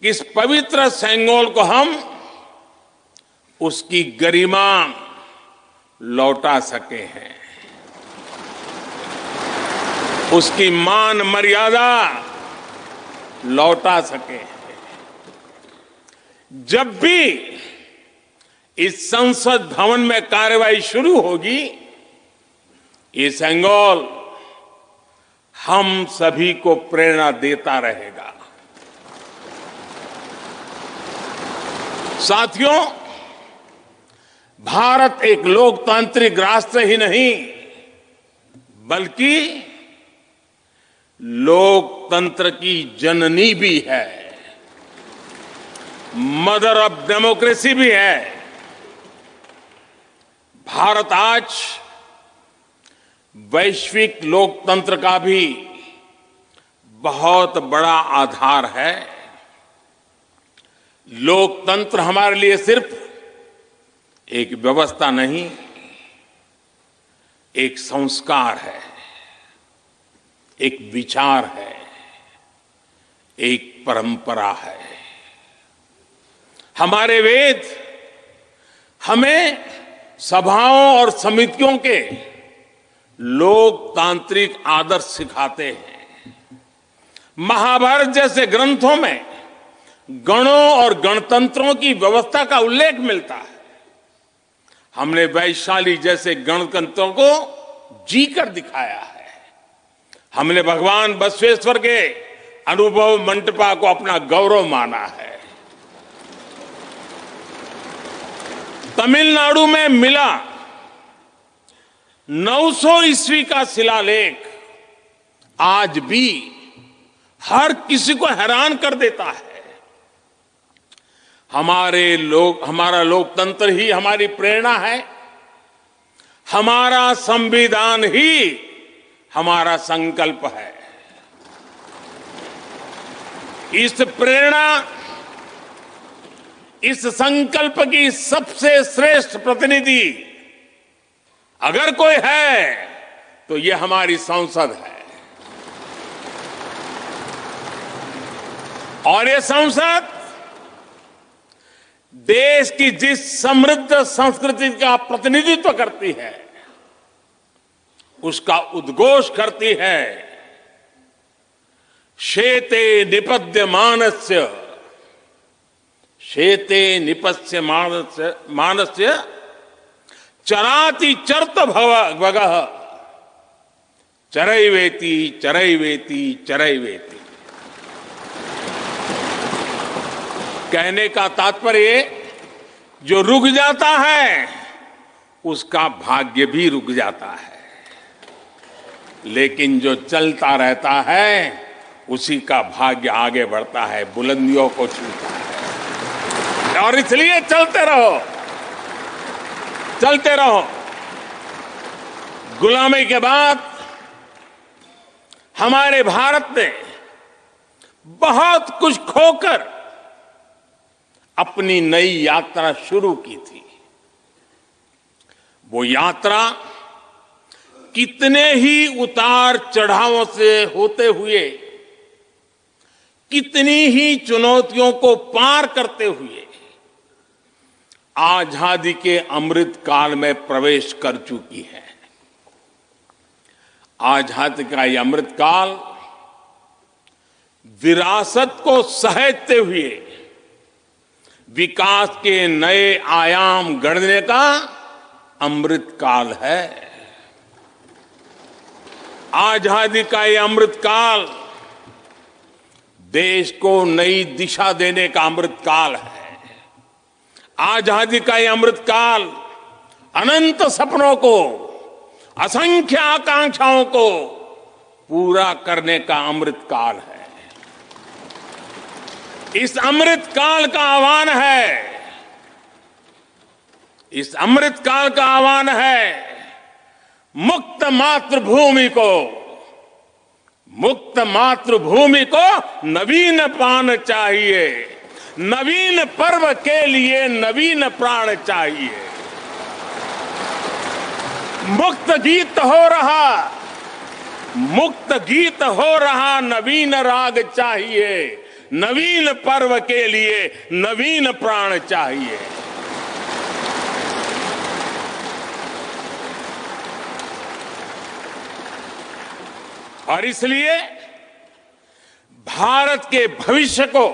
कि इस पवित्र सेंगोल को हम उसकी गरिमा लौटा सके हैं, उसकी मान मर्यादा लौटा सके। जब भी इस संसद भवन में कार्रवाई शुरू होगी, ये सेंगोल हम सभी को प्रेरणा देता रहेगा। साथियों, भारत एक लोकतांत्रिक राष्ट्र ही नहीं बल्कि लोकतंत्र की जननी भी है, मदर ऑफ डेमोक्रेसी भी है। भारत आज वैश्विक लोकतंत्र का भी बहुत बड़ा आधार है। लोकतंत्र हमारे लिए सिर्फ एक व्यवस्था नहीं, एक संस्कार है, एक विचार है, एक परंपरा है। हमारे वेद हमें सभाओं और समितियों के लोकतांत्रिक आदर्श सिखाते हैं। महाभारत जैसे ग्रंथों में गणों और गणतंत्रों की व्यवस्था का उल्लेख मिलता है। हमने वैशाली जैसे गणतंत्रों को जीकर दिखाया है। हमने भगवान बसवेश्वर के अनुभव मंटपा को अपना गौरव माना है। तमिलनाडु में मिला 900 ईस्वी का शिलालेख आज भी हर किसी को हैरान कर देता है। हमारा लोकतंत्र ही हमारी प्रेरणा है। हमारा संविधान ही हमारा संकल्प है। इस प्रेरणा, इस संकल्प की सबसे श्रेष्ठ प्रतिनिधि अगर कोई है तो ये हमारी संसद है। और ये संसद देश की जिस समृद्ध संस्कृति का प्रतिनिधित्व करती है, उसका उद्घोष करती है। शेते निपद्यमानस्य, शेते निपस्य मानस्य चराति चर्त भगः चरैवेति चरैवेति चरैवेति। कहने का तात्पर्य, जो रुक जाता है उसका भाग्य भी रुक जाता है, लेकिन जो चलता रहता है उसी का भाग्य आगे बढ़ता है, बुलंदियों को छूता है। और इसलिए चलते रहो, चलते रहो। गुलामी के बाद हमारे भारत ने बहुत कुछ खोकर अपनी नई यात्रा शुरू की थी। वो यात्रा कितने ही उतार चढ़ावों से होते हुए, कितनी ही चुनौतियों को पार करते हुए आजादी के अमृत काल में प्रवेश कर चुकी है। आजादी का ये अमृत काल विरासत को सहेजते हुए विकास के नए आयाम गढ़ने का अमृत काल है। आजादी का ये अमृत काल देश को नई दिशा देने का अमृत काल है। आजादी का ये अमृत काल अनंत सपनों को, असंख्य आकांक्षाओं को पूरा करने का अमृत काल है। इस अमृत काल का आह्वान है, इस अमृत काल का आह्वान है मुक्त मातृभूमि को, मुक्त मातृभूमि को नवीन प्राण चाहिए। नवीन पर्व के लिए नवीन प्राण चाहिए। मुक्त गीत हो रहा, मुक्त गीत हो रहा नवीन राग चाहिए। नवीन पर्व के लिए नवीन प्राण चाहिए। और इसलिए भारत के भविष्य को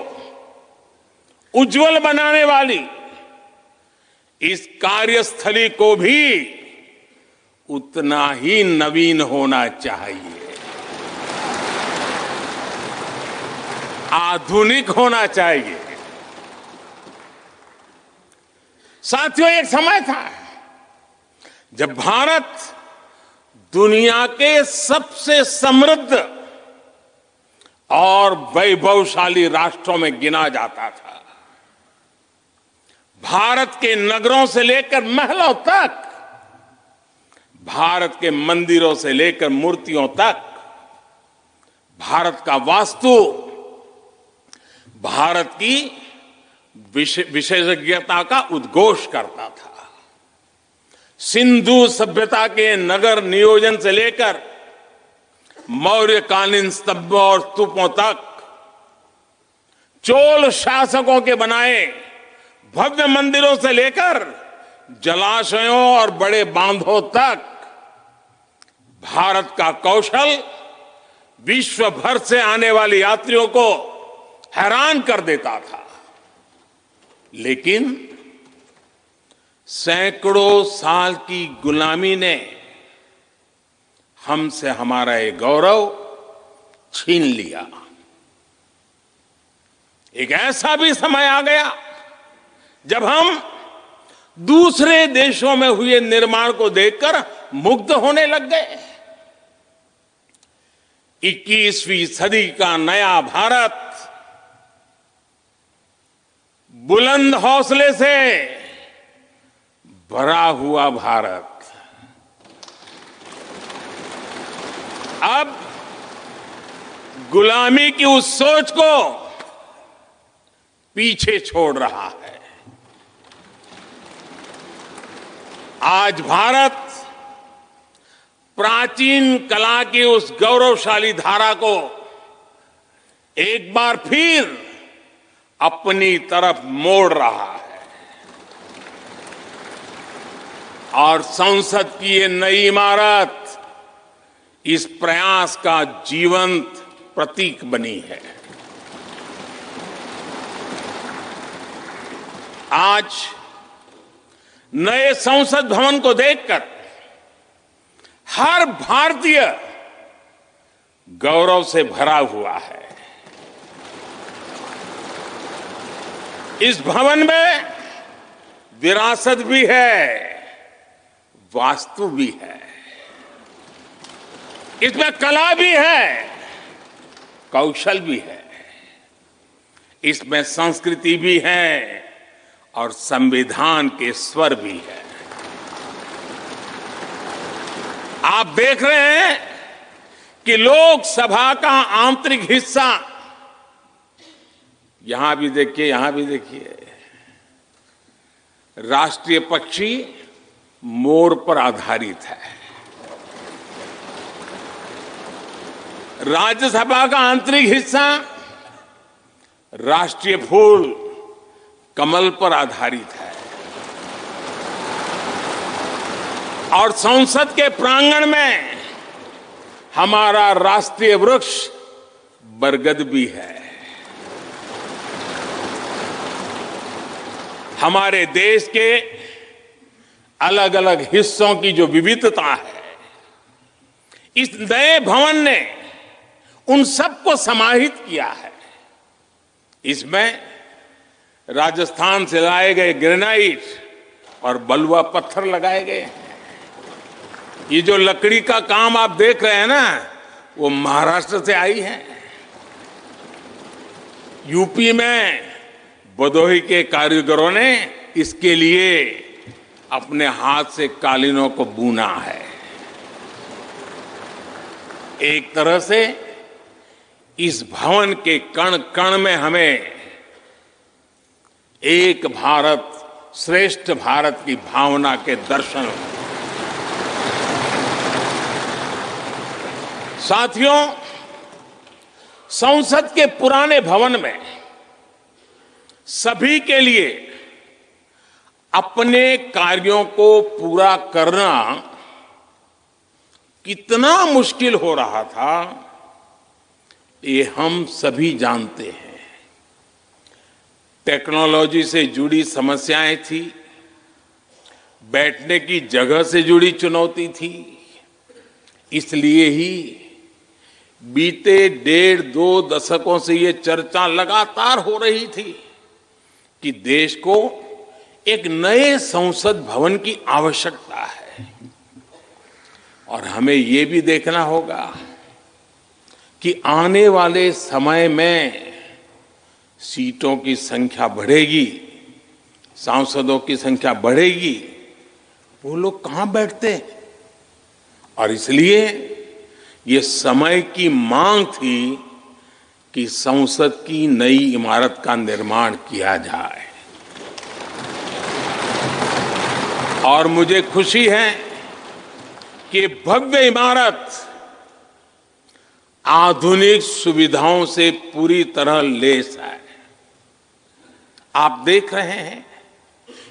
उज्जवल बनाने वाली इस कार्यस्थली को भी उतना ही नवीन होना चाहिए, आधुनिक होना चाहिए। साथियों, एक समय था जब भारत दुनिया के सबसे समृद्ध और वैभवशाली राष्ट्रों में गिना जाता था। भारत के नगरों से लेकर महलों तक, भारत के मंदिरों से लेकर मूर्तियों तक, भारत का वास्तु भारत की विशेषज्ञता का उद्घोष करता था। सिंधु सभ्यता के नगर नियोजन से लेकर मौर्यकालीन स्तंभों और स्तूपों तक, चोल शासकों के बनाए भव्य मंदिरों से लेकर जलाशयों और बड़े बांधों तक, भारत का कौशल विश्व भर से आने वाले यात्रियों को हैरान कर देता था। लेकिन सैकड़ों साल की गुलामी ने हमसे हमारा ये गौरव छीन लिया। एक ऐसा भी समय आ गया जब हम दूसरे देशों में हुए निर्माण को देखकर मुग्ध होने लग गए। 21वीं सदी का नया भारत बुलंद हौसले से भरा हुआ भारत अब गुलामी की उस सोच को पीछे छोड़ रहा है। आज भारत प्राचीन कला की उस गौरवशाली धारा को एक बार फिर अपनी तरफ मोड़ रहा है और संसद की ये नई इमारत इस प्रयास का जीवंत प्रतीक बनी है। आज नए संसद भवन को देखकर हर भारतीय गौरव से भरा हुआ है। इस भवन में विरासत भी है, वास्तु भी है, इसमें कला भी है, कौशल भी है, इसमें संस्कृति भी है और संविधान के स्वर भी है। आप देख रहे हैं कि लोकसभा का आंतरिक हिस्सा, यहां भी देखिए, यहां भी देखिए, राष्ट्रीय पक्षी मोर पर आधारित है। राज्यसभा का आंतरिक हिस्सा राष्ट्रीय फूल कमल पर आधारित है और संसद के प्रांगण में हमारा राष्ट्रीय वृक्ष बरगद भी है। हमारे देश के अलग अलग हिस्सों की जो विविधता है, इस नए भवन ने उन सबको समाहित किया है। इसमें राजस्थान से लाए गए ग्रेनाइट और बलुआ पत्थर लगाए गए हैं। ये जो लकड़ी का काम आप देख रहे हैं ना, वो महाराष्ट्र से आई है। यूपी में भदोही के कारीगरों ने इसके लिए अपने हाथ से कालीनों को बुना है। एक तरह से इस भवन के कण कण में हमें एक भारत श्रेष्ठ भारत की भावना के दर्शन हो। साथियों, संसद के पुराने भवन में सभी के लिए अपने कार्यों को पूरा करना कितना मुश्किल हो रहा था, ये हम सभी जानते हैं। टेक्नोलॉजी से जुड़ी समस्याएं थी, बैठने की जगह से जुड़ी चुनौती थी। इसलिए ही बीते 1.5-2 दशकों से ये चर्चा लगातार हो रही थी कि देश को एक नए संसद भवन की आवश्यकता है। और हमें ये भी देखना होगा कि आने वाले समय में सीटों की संख्या बढ़ेगी, सांसदों की संख्या बढ़ेगी, वो लोग कहां बैठते हैं? और इसलिए ये समय की मांग थी कि संसद की नई इमारत का निर्माण किया जाए। और मुझे खुशी है कि भव्य इमारत आधुनिक सुविधाओं से पूरी तरह लैस है। आप देख रहे हैं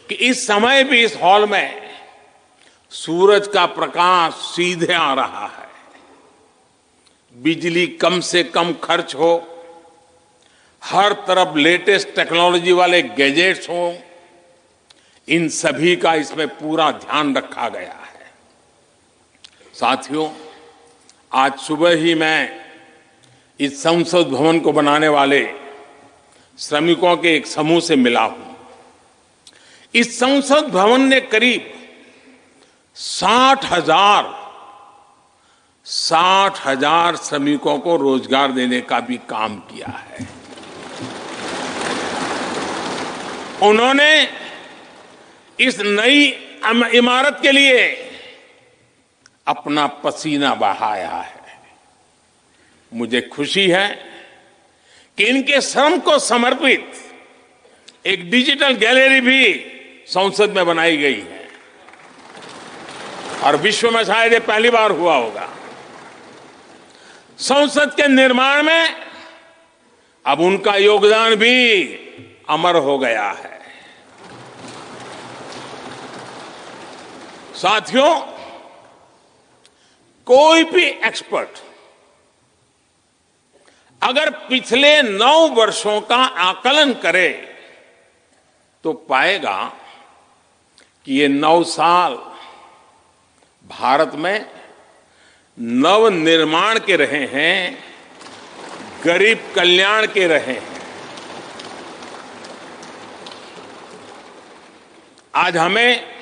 कि इस समय भी इस हॉल में सूरज का प्रकाश सीधे आ रहा है, बिजली कम से कम खर्च हो, हर तरफ लेटेस्ट टेक्नोलॉजी वाले गैजेट्स हों, इन सभी का इसमें पूरा ध्यान रखा गया है। साथियों, आज सुबह ही मैं इस संसद भवन को बनाने वाले श्रमिकों के एक समूह से मिला हूं। इस संसद भवन ने करीब 60,000 श्रमिकों को रोजगार देने का भी काम किया है। उन्होंने इस नई इमारत के लिए अपना पसीना बहाया है। मुझे खुशी है कि इनके श्रम को समर्पित एक डिजिटल गैलरी भी संसद में बनाई गई है और विश्व में शायद ये पहली बार हुआ होगा। संसद के निर्माण में अब उनका योगदान भी अमर हो गया है। साथियों, कोई भी एक्सपर्ट अगर पिछले 9 वर्षों का आकलन करे तो पाएगा कि ये 9 साल भारत में नव निर्माण के रहे हैं, गरीब कल्याण के रहे हैं। आज हमें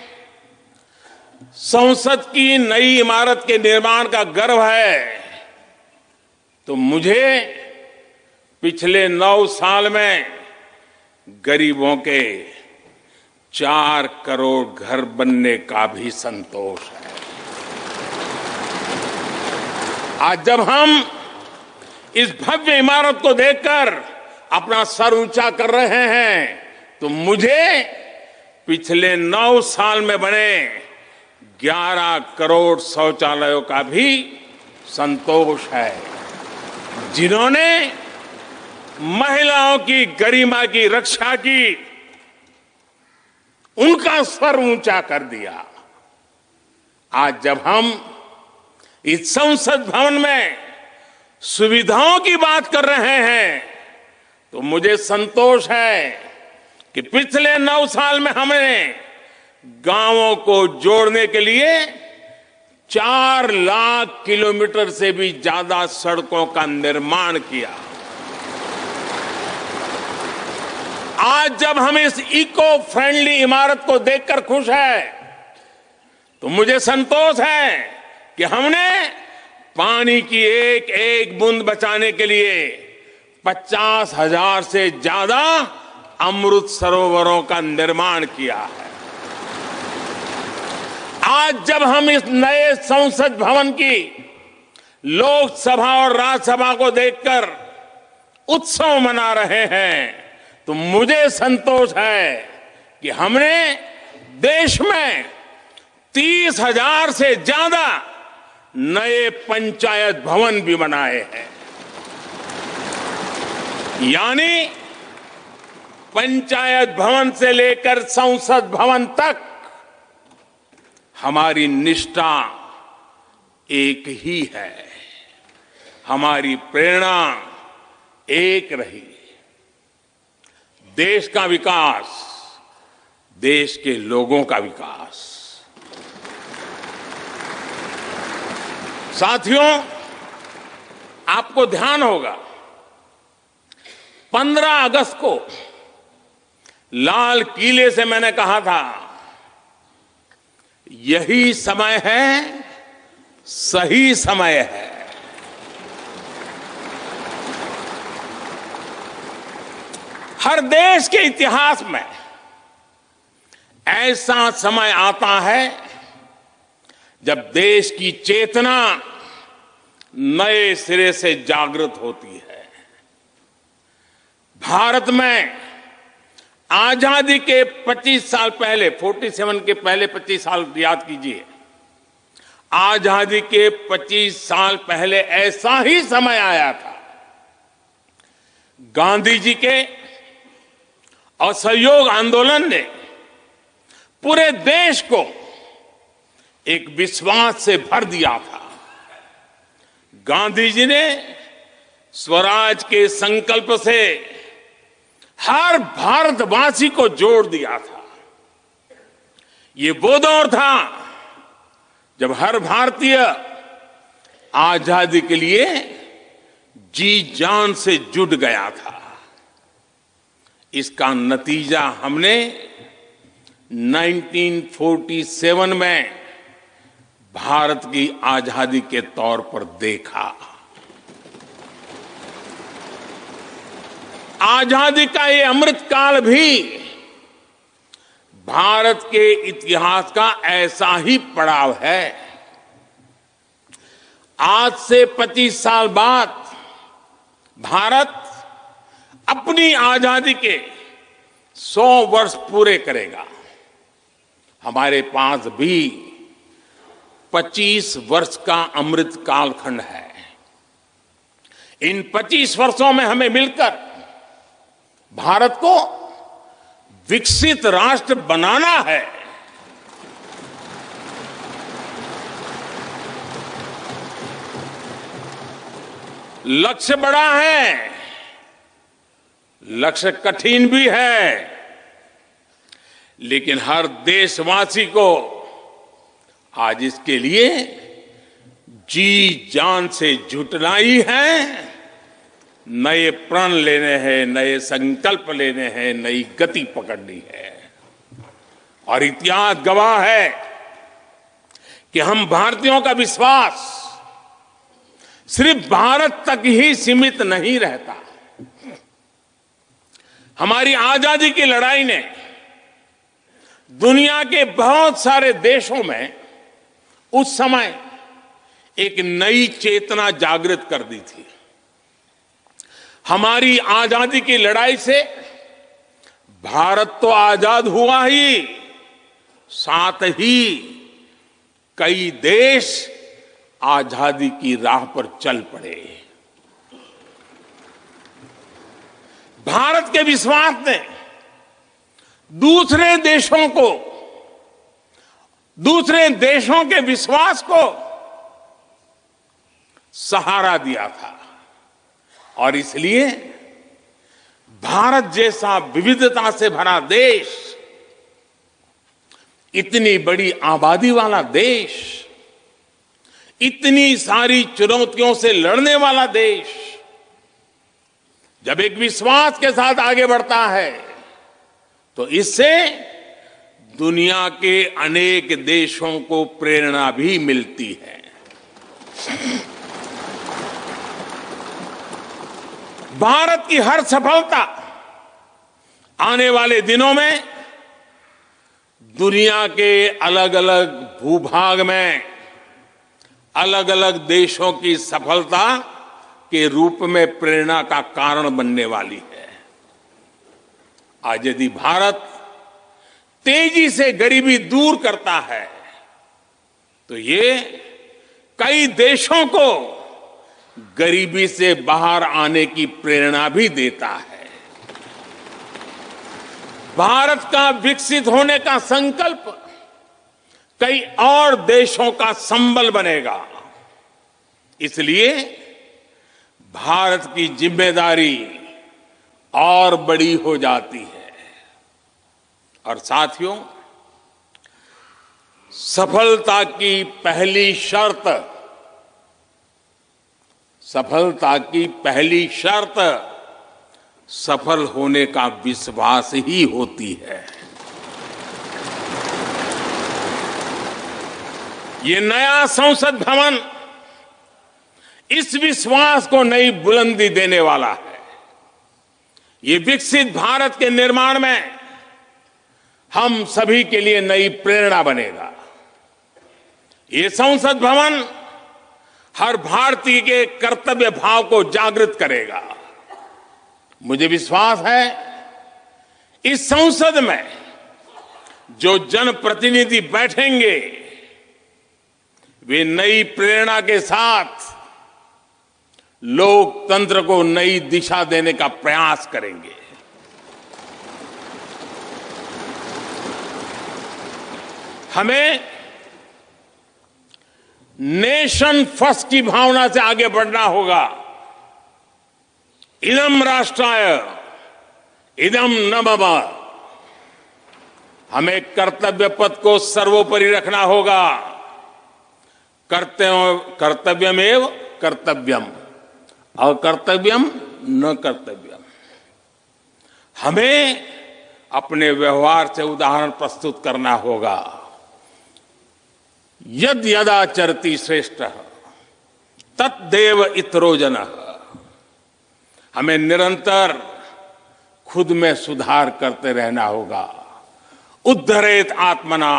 संसद की नई इमारत के निर्माण का गर्व है, तो मुझे पिछले 9 साल में गरीबों के 4 करोड़ घर बनने का भी संतोष है। आज जब हम इस भव्य इमारत को देखकर अपना सर ऊंचा कर रहे हैं, तो मुझे पिछले 9 साल में बने 11 करोड़ शौचालयों का भी संतोष है, जिन्होंने महिलाओं की गरिमा की रक्षा की, उनका स्वर ऊंचा कर दिया। आज जब हम इस संसद भवन में सुविधाओं की बात कर रहे हैं, तो मुझे संतोष है कि पिछले 9 साल में हमने गांवों को जोड़ने के लिए 4 लाख किलोमीटर से भी ज्यादा सड़कों का निर्माण किया। आज जब हम इस इको फ्रेंडली इमारत को देखकर खुश है, तो मुझे संतोष है कि हमने पानी की एक एक बूंद बचाने के लिए 50,000 से ज्यादा अमृत सरोवरों का निर्माण किया है। आज जब हम इस नए संसद भवन की लोकसभा और राज्यसभा को देखकर उत्सव मना रहे हैं, तो मुझे संतोष है कि हमने देश में 30,000 से ज्यादा नए पंचायत भवन भी बनाए हैं। यानी पंचायत भवन से लेकर संसद भवन तक हमारी निष्ठा एक ही है, हमारी प्रेरणा एक रही। देश का विकास, देश के लोगों का विकास। साथियों, आपको ध्यान होगा 15 अगस्त को लाल किले से मैंने कहा था, यही समय है, सही समय है। हर देश के इतिहास में ऐसा समय आता है जब देश की चेतना नए सिरे से जागृत होती है। भारत में आजादी के 25 साल पहले, 47 के पहले 25 साल याद कीजिए, आजादी के 25 साल पहले ऐसा ही समय आया था। गांधी जी के असहयोग आंदोलन ने पूरे देश को एक विश्वास से भर दिया था। गांधी जी ने स्वराज के संकल्प से हर भारतवासी को जोड़ दिया था। ये वो दौर था जब हर भारतीय आजादी के लिए जी जान से जुट गया था। इसका नतीजा हमने 1947 में भारत की आजादी के तौर पर देखा। आजादी का ये अमृत काल भी भारत के इतिहास का ऐसा ही पड़ाव है। आज से 25 साल बाद भारत अपनी आजादी के 100 वर्ष पूरे करेगा। हमारे पास भी 25 वर्ष का अमृत कालखंड है। इन 25 वर्षों में हमें मिलकर भारत को विकसित राष्ट्र बनाना है। लक्ष्य बड़ा है, लक्ष्य कठिन भी है, लेकिन हर देशवासी को आज इसके लिए जी जान से जुटना ही है। नए प्रण लेने हैं, नए संकल्प लेने हैं, नई गति पकड़नी है। और इतिहास गवाह है कि हम भारतीयों का विश्वास सिर्फ भारत तक ही सीमित नहीं रहता। हमारी आजादी की लड़ाई ने दुनिया के बहुत सारे देशों में उस समय एक नई चेतना जागृत कर दी थी। हमारी आजादी की लड़ाई से भारत तो आजाद हुआ ही, साथ ही कई देश आजादी की राह पर चल पड़े। भारत के विश्वास ने दूसरे देशों के विश्वास को सहारा दिया था। और इसलिए भारत जैसा विविधता से भरा देश, इतनी बड़ी आबादी वाला देश, इतनी सारी चुनौतियों से लड़ने वाला देश जब एक विश्वास के साथ आगे बढ़ता है तो इससे दुनिया के अनेक देशों को प्रेरणा भी मिलती है। भारत की हर सफलता आने वाले दिनों में दुनिया के अलग अलग भूभाग में अलग अलग देशों की सफलता के रूप में प्रेरणा का कारण बनने वाली है। आज यदि भारत तेजी से गरीबी दूर करता है तो ये कई देशों को गरीबी से बाहर आने की प्रेरणा भी देता है। भारत का विकसित होने का संकल्प कई और देशों का संबल बनेगा। इसलिए भारत की जिम्मेदारी और बड़ी हो जाती है। और साथियों, सफलता की पहली शर्त सफल होने का विश्वास ही होती है। ये नया संसद भवन इस विश्वास को नई बुलंदी देने वाला है। ये विकसित भारत के निर्माण में हम सभी के लिए नई प्रेरणा बनेगा। ये संसद भवन हर भारतीय के कर्तव्य भाव को जागृत करेगा। मुझे विश्वास है इस संसद में जो जनप्रतिनिधि बैठेंगे वे नई प्रेरणा के साथ लोकतंत्र को नई दिशा देने का प्रयास करेंगे। हमें नेशन फर्स्ट की भावना से आगे बढ़ना होगा। इदम राष्ट्राय इदम न मम। हमें कर्तव्य पथ को सर्वोपरि रखना होगा। कर्तव्यमेव कर्तव्यम, अकर्तव्यम न कर्तव्यम। हमें अपने व्यवहार से उदाहरण प्रस्तुत करना होगा। यद यदाचरति श्रेष्ठ तत्देव इतरो जनः। हमें निरंतर खुद में सुधार करते रहना होगा। उद्धरेत आत्मना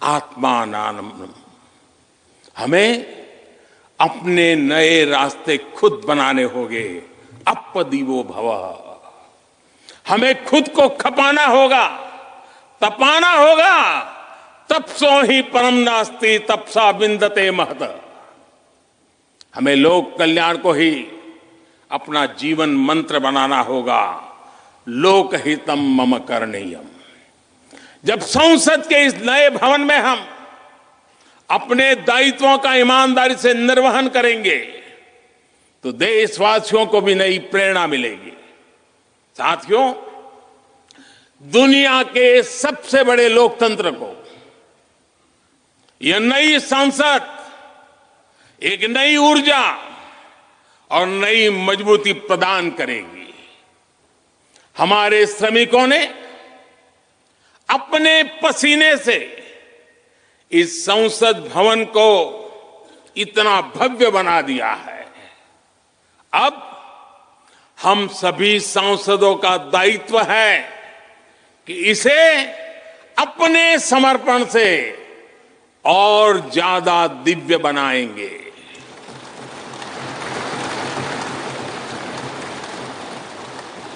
आत्मानाम। हमें अपने नए रास्ते खुद बनाने होंगे। अपदीवो भव। हमें खुद को खपाना होगा, तपाना होगा। तपसो ही परम नास्ति तपसा बिंदते महत। हमें लोक कल्याण को ही अपना जीवन मंत्र बनाना होगा। लोकहितम मम करणीयम। जब संसद के इस नए भवन में हम अपने दायित्वों का ईमानदारी से निर्वहन करेंगे तो देशवासियों को भी नई प्रेरणा मिलेगी। साथियों, दुनिया के सबसे बड़े लोकतंत्र को यह नई संसद एक नई ऊर्जा और नई मजबूती प्रदान करेगी। हमारे श्रमिकों ने अपने पसीने से इस संसद भवन को इतना भव्य बना दिया है। अब हम सभी सांसदों का दायित्व है कि इसे अपने समर्पण से और ज्यादा दिव्य बनाएंगे।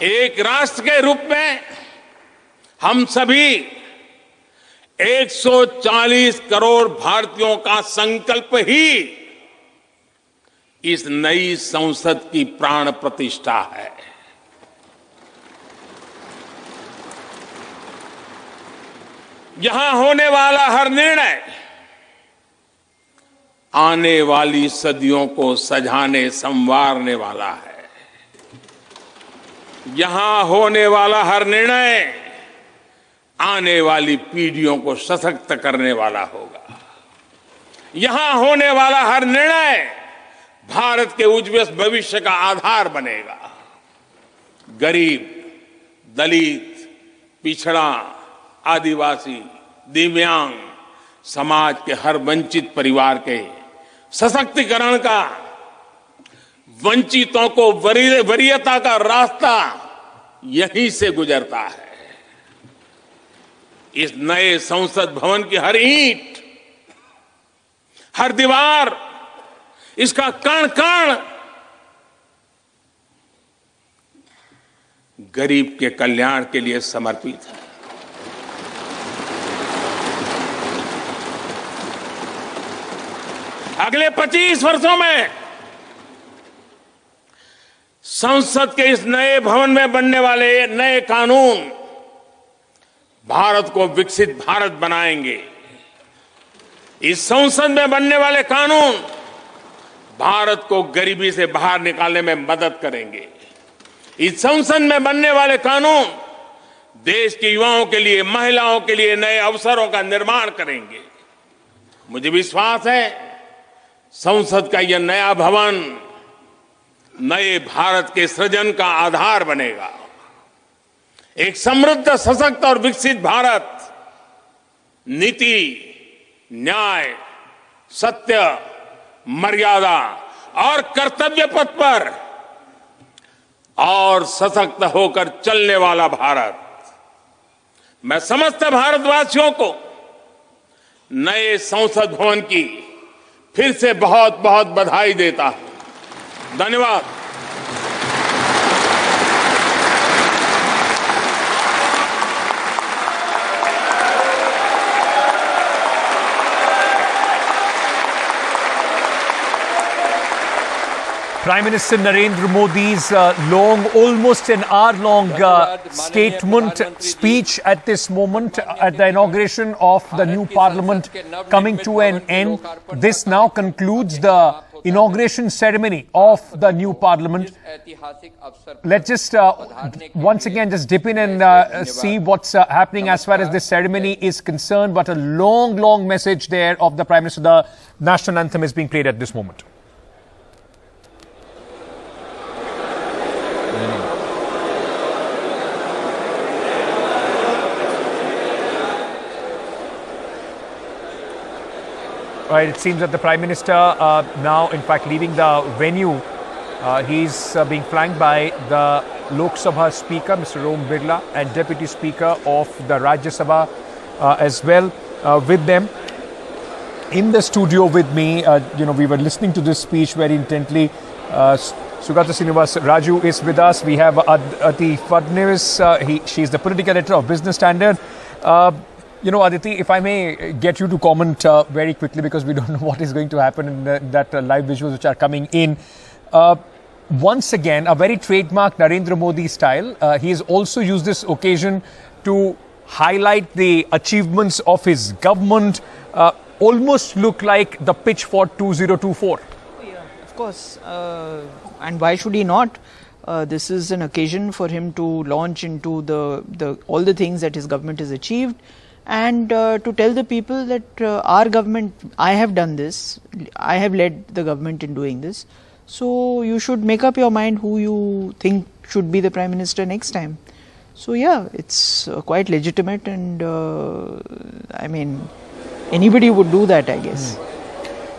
एक राष्ट्र के रूप में हम सभी 140 करोड़ भारतीयों का संकल्प ही इस नई संसद की प्राण प्रतिष्ठा है। यहां होने वाला हर निर्णय आने वाली सदियों को सजाने संवारने वाला है। यहां होने वाला हर निर्णय आने वाली पीढ़ियों को सशक्त करने वाला होगा। यहां होने वाला हर निर्णय भारत के उज्ज्वल भविष्य का आधार बनेगा। गरीब, दलित, पिछड़ा, आदिवासी, दिव्यांग समाज के हर वंचित परिवार के सशक्तिकरण का, वंचितों को वरीयता का रास्ता यहीं से गुजरता है। इस नए संसद भवन की हर ईंट, हर दीवार, इसका कण कण गरीब के कल्याण के लिए समर्पित है। अगले 25 वर्षों में संसद के इस नए भवन में बनने वाले नए कानून भारत को विकसित भारत बनाएंगे। इस संसद में बनने वाले कानून भारत को गरीबी से बाहर निकालने में मदद करेंगे। इस संसद में बनने वाले कानून देश के युवाओं के लिए, महिलाओं के लिए नए अवसरों का निर्माण करेंगे। मुझे विश्वास है संसद का यह नया भवन नए भारत के सृजन का आधार बनेगा। एक समृद्ध, सशक्त और विकसित भारत नीति, न्याय, सत्य, मर्यादा और कर्तव्य पथ पर और सशक्त होकर चलने वाला भारत। मैं समस्त भारतवासियों को नए संसद भवन की फिर से बहुत बहुत बधाई देता हूं। धन्यवाद। Prime Minister Narendra Modi's long, almost an hour-long statement, speech at this moment at the inauguration of the new parliament coming to an end. This now concludes the inauguration ceremony of the new parliament. Let's just once again just dip in and see what's happening as far as this ceremony is concerned. But a long message there of the Prime Minister. The national anthem is being played at this moment. Right, it seems that the Prime Minister now, in fact, leaving the venue. He's being flanked by the Lok Sabha Speaker, Mr. Om Birla, and Deputy Speaker of the Rajya Sabha as well with them. In the studio with me, we were listening to this speech very intently. Sugata Srinivas Raju is with us. We have Aditi Fadnavis. She's the political editor of Business Standard. Aditi, if I may get you to comment very quickly, because we don't know what is going to happen in that live visuals which are coming in. Once again, a very trademark Narendra Modi style. He has also used this occasion to highlight the achievements of his government. Almost look like the pitch for 2024. Yeah, of course. And why should he not? This is an occasion for him to launch into all the things that his government has achieved, and to tell the people that our government, I have done this, I have led the government in doing this. So you should make up your mind who you think should be the Prime Minister next time. So yeah, it's quite legitimate, and I mean, anybody would do that, I guess.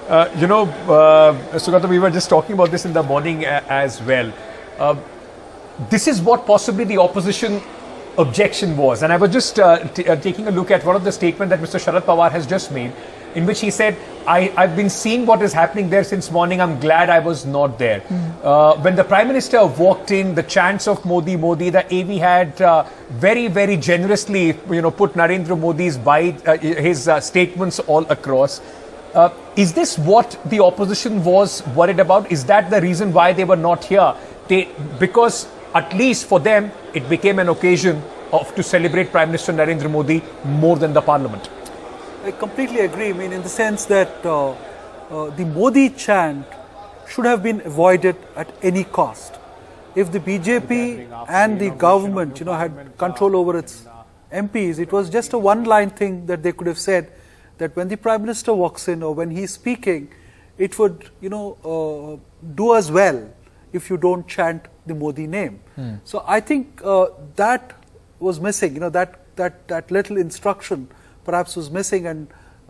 Sugata, we were just talking about this in the morning as well. This is what possibly the opposition objection was. And I was just taking a look at one of the statements that Mr. Sharad Pawar has just made, in which he said, I've been seeing what is happening there since morning. I'm glad I was not there. When the Prime Minister walked in, the chants of Modi, Modi, the AV had very generously, put Narendra Modi's his statements all across. Is this what the opposition was worried about? Is that the reason why they were not here? Because at least for them, it became an occasion to celebrate Prime Minister Narendra Modi more than the Parliament. I completely agree. I mean, in the sense that the Modi chant should have been avoided at any cost. If the BJP and the government, had control over its MPs, it was just a one-line thing that they could have said, that when the Prime Minister walks in or when he's speaking, it would, do us well if you don't chant the Modi name. So I think that was missing, that little instruction perhaps was missing, and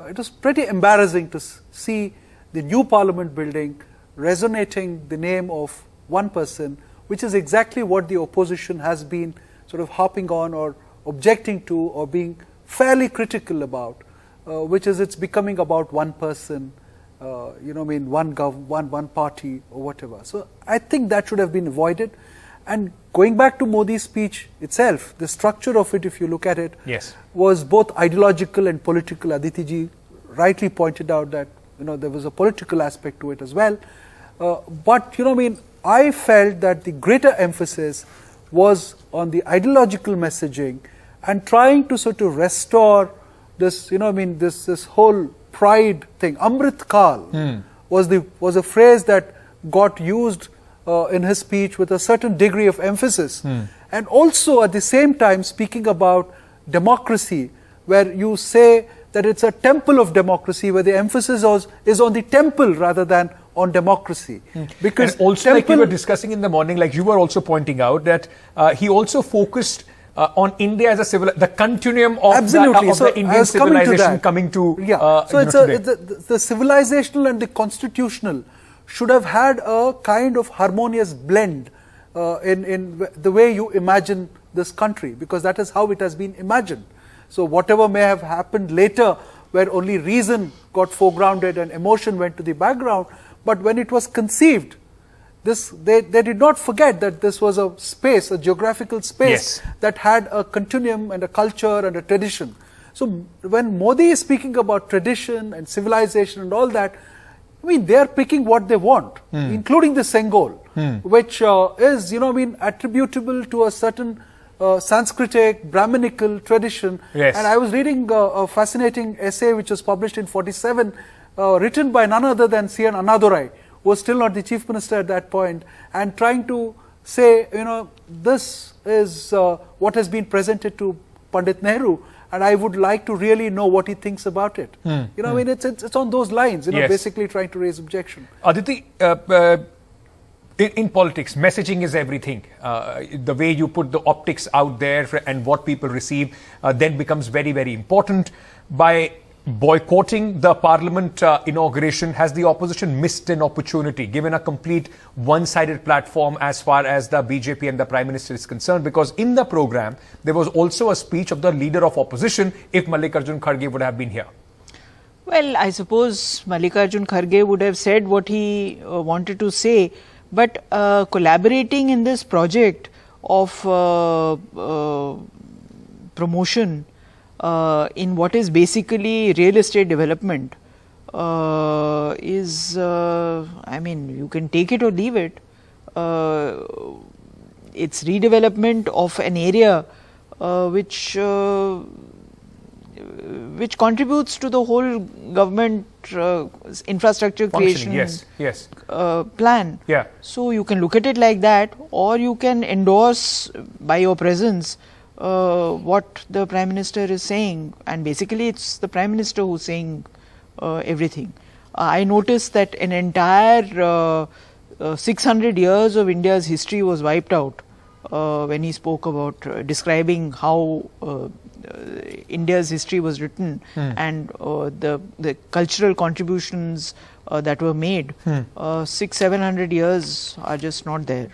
it was pretty embarrassing to see the new Parliament building resonating the name of one person, which is exactly what the opposition has been sort of harping on or objecting to or being fairly critical about, which is it's becoming about one person, one party or whatever. So I think that should have been avoided. And going back to Modi's speech itself, the structure of it, if you look at it, was both ideological and political. Aditi ji rightly pointed out that there was a political aspect to it as well. But I felt that the greater emphasis was on the ideological messaging and trying to sort of restore this, this whole pride thing. Amrit Kal was a phrase that got used in his speech with a certain degree of emphasis, and also at the same time speaking about democracy, where you say that it's a temple of democracy, where the emphasis is on the temple rather than on democracy. Because and also, like we were discussing in the morning, like you were also pointing out, that he also focused on India as a the continuum of the Indian civilization coming to so it's the civilizational and the constitutional should have had a kind of harmonious blend in the way you imagine this country, because that is how it has been imagined. So whatever may have happened later, where only reason got foregrounded and emotion went to the background, but when it was conceived, they did not forget that this was a space, a geographical space that had a continuum and a culture and a tradition. So when Modi is speaking about tradition and civilization and all that, they are picking what they want, including the Sengol, which is, attributable to a certain Sanskritic, Brahminical tradition. And I was reading a fascinating essay which was published in 47, written by none other than C.N. Annadurai, was still not the chief minister at that point, and trying to say, this is what has been presented to Pandit Nehru, and I would like to really know what he thinks about it. I mean, it's on those lines, Yes. basically trying to raise objection. Aditi, in politics, messaging is everything. The way you put the optics out there and what people receive then becomes very, very important. By boycotting the parliament inauguration, has the opposition missed an opportunity, given a complete one-sided platform as far as the BJP and the Prime Minister is concerned? Because in the program, there was also a speech of the leader of opposition if Mallikarjun Kharge would have been here. Well, I suppose Mallikarjun Kharge would have said what he wanted to say, but collaborating in this project of promotion in what is basically real estate development is, I mean, you can take it or leave it. It's redevelopment of an area which contributes to the whole government infrastructure creation plan. Yeah. So you can look at it like that, or you can endorse by your presence what the Prime Minister is saying, and basically it's the Prime Minister who's saying everything. I noticed that an entire 600 years of India's history was wiped out when he spoke about describing how India's history was written and the cultural contributions that were made. 600-700 years are just not there.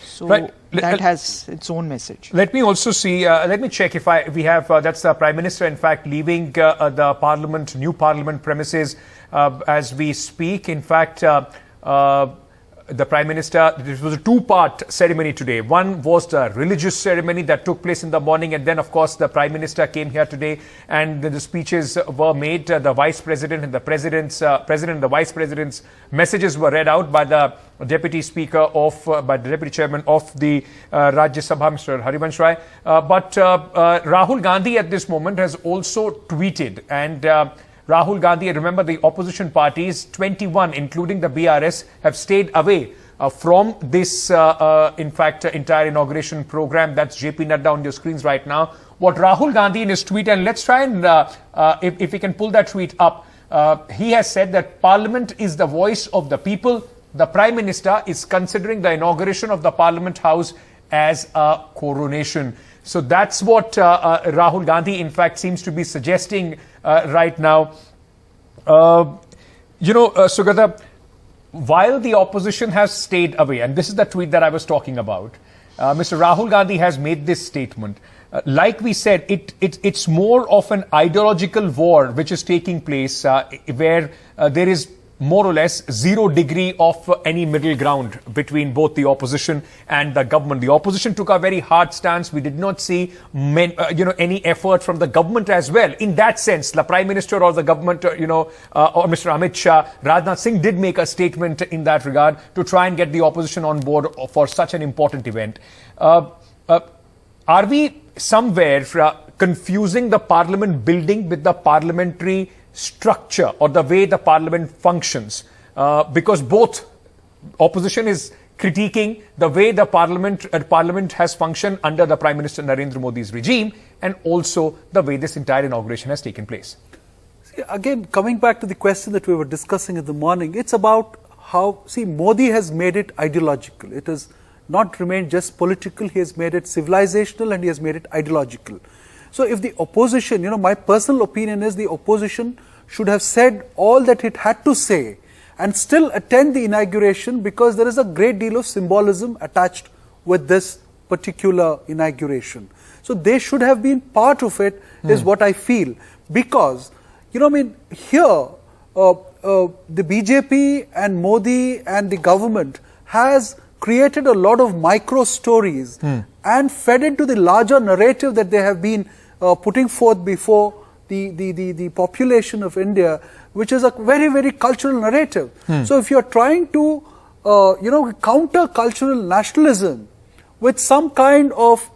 So that has its own message. Let me also see, let me check if we have, that's the Prime Minister in fact leaving the Parliament, new Parliament premises as we speak. In fact, the Prime Minister, this was a two-part ceremony today. One was the religious ceremony that took place in the morning, and then of course the Prime Minister came here today and the speeches were made. The Vice President and the President and the Vice President's messages were read out by the Deputy Speaker by the Deputy Chairman of the Rajya Sabha, Mr. Harivansh Rai. But Rahul Gandhi at this moment has also tweeted, and Rahul Gandhi, remember the opposition parties, 21, including the BRS, have stayed away from this, in fact, entire inauguration program. That's JP Nadda on your screens right now. What Rahul Gandhi in his tweet, and let's try and, if we can pull that tweet up, he has said that Parliament is the voice of the people. The Prime Minister is considering the inauguration of the Parliament House as a coronation. So that's what Rahul Gandhi, in fact, seems to be suggesting right now. Sugata, while the opposition has stayed away, and this is the tweet that I was talking about, Mr. Rahul Gandhi has made this statement. Like we said, it's more of an ideological war which is taking place where there is more or less 0 degree of any middle ground between both the opposition and the government. The opposition took a very hard stance. We did not see any effort from the government as well. In that sense, the Prime Minister or the government, or Mr. Amit Shah, Rajnath Singh did make a statement in that regard to try and get the opposition on board for such an important event. Are we somewhere confusing the parliament building with the parliamentary structure or the way the parliament functions? Because both opposition is critiquing the way the parliament has functioned under the Prime Minister Narendra Modi's regime, and also the way this entire inauguration has taken place. See, again, coming back to the question that we were discussing in the morning, it's about how, Modi has made it ideological. It has not remained just political. He has made it civilizational and he has made it ideological. So if the opposition, my personal opinion is the opposition should have said all that it had to say and still attend the inauguration, because there is a great deal of symbolism attached with this particular inauguration. So they should have been part of it, is what I feel. Because, here, the BJP and Modi and the government has created a lot of micro stories and fed into the larger narrative that they have been putting forth before the population of India, which is a very, very cultural narrative. So if you are trying to, counter cultural nationalism with some kind of,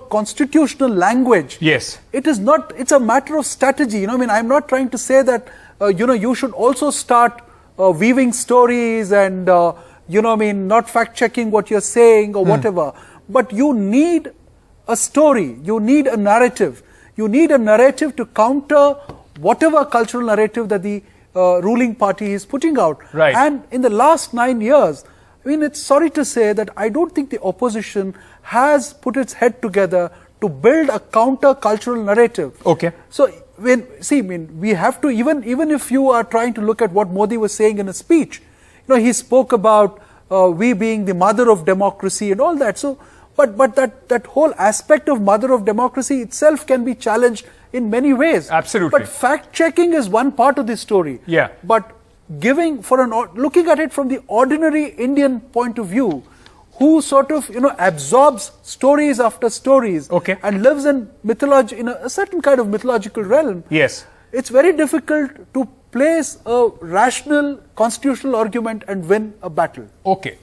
constitutional language, yes, it is not. It's a matter of strategy. I'm not trying to say that, you should also start, weaving stories and, not fact checking what you're saying or whatever. But you need a story, you need a narrative. You need a narrative to counter whatever cultural narrative that the ruling party is putting out. Right. And in the last 9 years, it's sorry to say that I don't think the opposition has put its head together to build a counter-cultural narrative. Okay. So, we have to, even if you are trying to look at what Modi was saying in his speech, he spoke about we being the mother of democracy and all that. So, but that whole aspect of mother of democracy itself can be challenged in many ways. Absolutely. But fact-checking is one part of the story. Yeah. But looking at it from the ordinary Indian point of view, who sort of, absorbs stories after stories and lives in mythology, in a certain kind of mythological realm. Yes. It's very difficult to place a rational constitutional argument and win a battle. Okay.